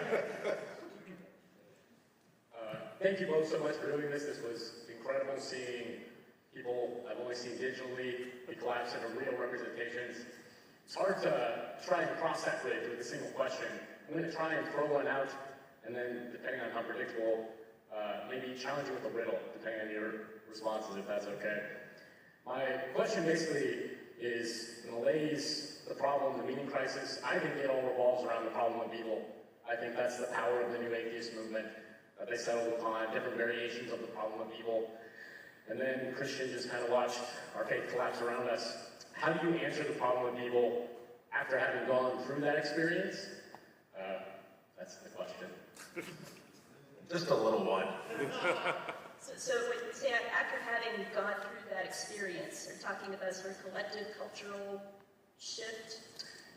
Thank you both so much for doing this. This was incredible seeing people I've only seen digitally be collapsed into real representations. It's hard to try and cross that bridge with a single question. I'm going to try and throw one out, and then, depending on how predictable, maybe challenge you with a riddle, depending on your responses, if that's okay. My question basically is, malaise, the problem, the meaning crisis, I think it all revolves around the problem of evil. I think that's the power of the new atheist movement, that they settled upon different variations of the problem of evil. And then Christians just kind of watched our faith collapse around us. How do you answer the problem of evil after having gone through that experience? That's the question. Just a little one. So when you say after having gone through that experience, you're talking about sort of collective cultural shift?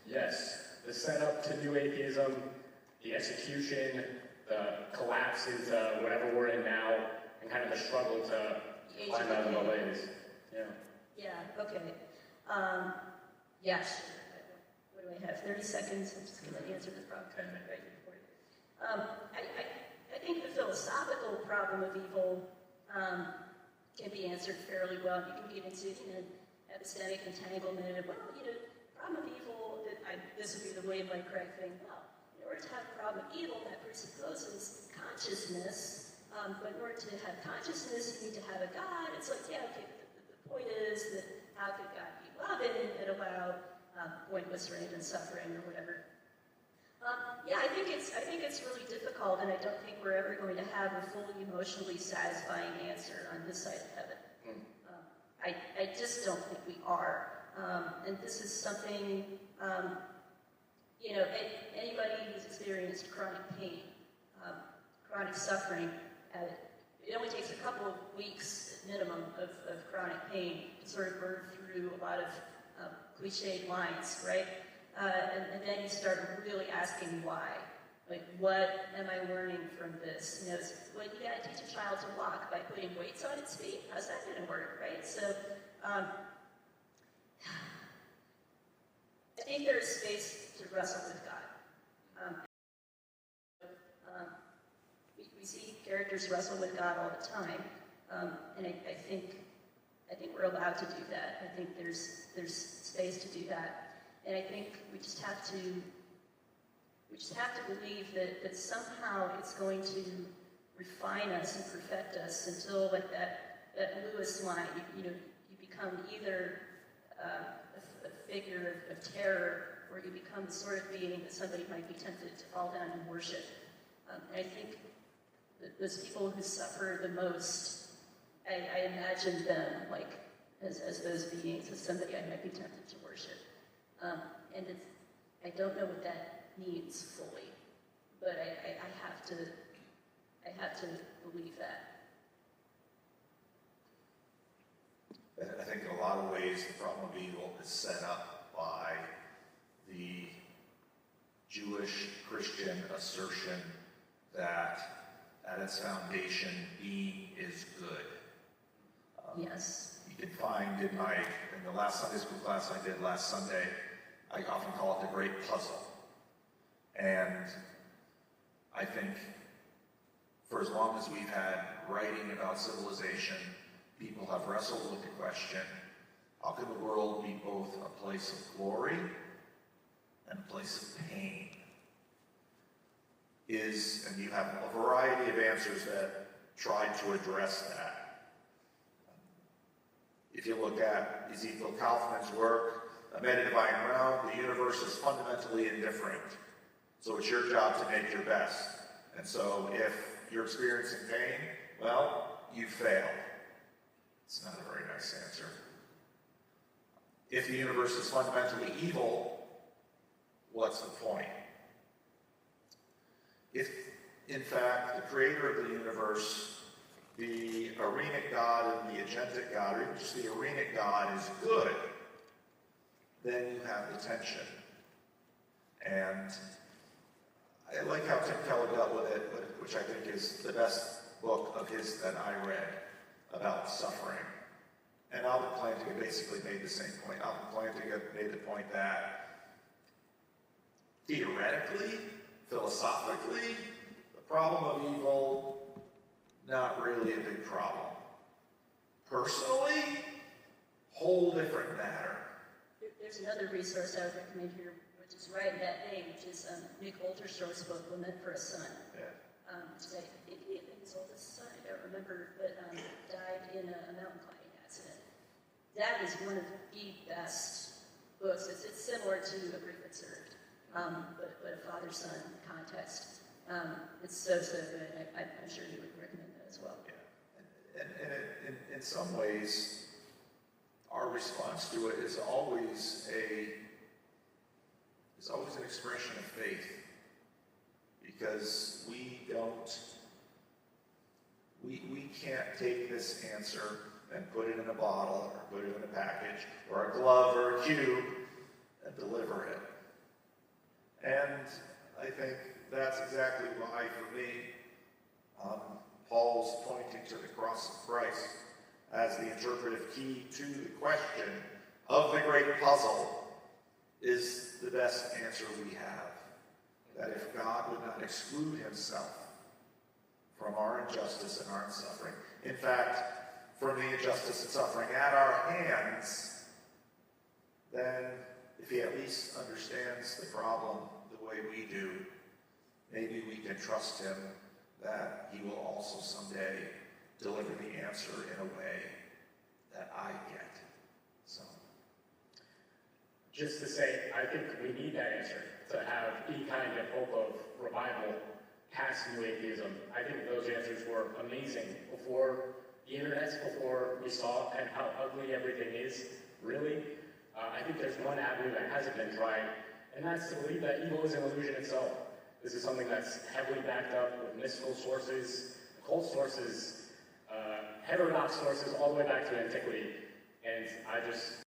Yes. The setup to new atheism, the execution, the collapse into whatever we're in now, and kind of the struggle to climb out of the malaise. Yeah, okay. Yeah, sure. What do I have? 30 seconds? I'm just going to answer this problem right before you. I think the philosophical problem of evil can be answered fairly well. You can get into epistemic entanglement. Well, problem of evil, this would be the William Lane Craig thing. Well, in order to have a problem of evil, that presupposes consciousness. But in order to have consciousness, you need to have a God. It's like, yeah, okay, the point is that how could God be loving and allow pointless random suffering or whatever? Yeah, I think it's really difficult, and I don't think we're ever going to have a fully emotionally satisfying answer on this side of heaven. I just don't think we are. And this is something, anybody who's experienced chronic pain, chronic suffering, it only takes a couple of weeks at minimum of chronic pain to sort of burn through a lot of cliched lines, right? And then you start really asking why. Like, what am I learning from this? Well, you gotta teach a child to walk by putting weights on its feet. How's that gonna work, right? So, I think there's space to wrestle with God. We see characters wrestle with God all the time, and I think we're allowed to do that. I think there's space to do that. And I think we just have to believe that somehow it's going to refine us and perfect us until, like that Lewis line, you become either a figure of terror, or you become the sort of being that somebody might be tempted to fall down and worship. And I think that those people who suffer the most, I imagine them like as those beings, as somebody I might be tempted to worship. And I don't know what that means fully, but I have to believe that. I think in a lot of ways the problem of evil is set up by the Jewish Christian assertion that at its foundation, being is good. Yes. You can find in the last Sunday school class I did last Sunday, I often call it the great puzzle. And I think for as long as we've had writing about civilization, people have wrestled with the question, how can the world be both a place of glory and a place of pain? is, and you have a variety of answers that try to address that. If you look at Ezekiel Kaufman's work, A Meta-Divine Realm, the universe is fundamentally indifferent. So it's your job to make your best. And so if you're experiencing pain, well, you failed. It's not a very nice answer. If the universe is fundamentally evil, what's the point? If, in fact, the creator of the universe, the Arenic God and the Agentic God, or even just the Arenic God is good, then you have the tension. And I like how Tim Keller dealt with it, which I think is the best book of his that I read about suffering. And Alvin Plantinga basically made the same point. Alvin Plantinga made the point that theoretically, philosophically, the problem of evil, not really a big problem. Personally, whole different matter. There's another resource I would recommend here, which is right in that vein, which is Nick Olderstorff's book, Lament for a Son. Yeah. I think his oldest son, I don't remember, but died in a mountain climbing accident. That is one of the best books. It's similar to A Grief That Served, but a father-son context. It's so good. I'm sure you would recommend that as well. Yeah. And in some ways, our response to it is always an expression of faith, because we can't take this answer and put it in a bottle or put it in a package or a glove or a cube and deliver it. And I think that's exactly why, for me, Paul's pointing to the cross of Christ as the interpretive key to the question of the great puzzle is the best answer we have. That if God would not exclude himself from our injustice and our suffering, in fact, from the injustice and suffering at our hands, then if he at least understands the problem the way we do, maybe we can trust him that he will also someday deliver the answer in a way that I get. So, just to say, I think we need that answer to have any kind of hope of revival past New Atheism. I think those answers were amazing before the internet, before we saw and how ugly everything is, really. I think there's one avenue that hasn't been tried, and that's to believe that evil is an illusion itself. This is something that's heavily backed up with mystical sources, occult sources, heterodox sources, all the way back to antiquity. And I just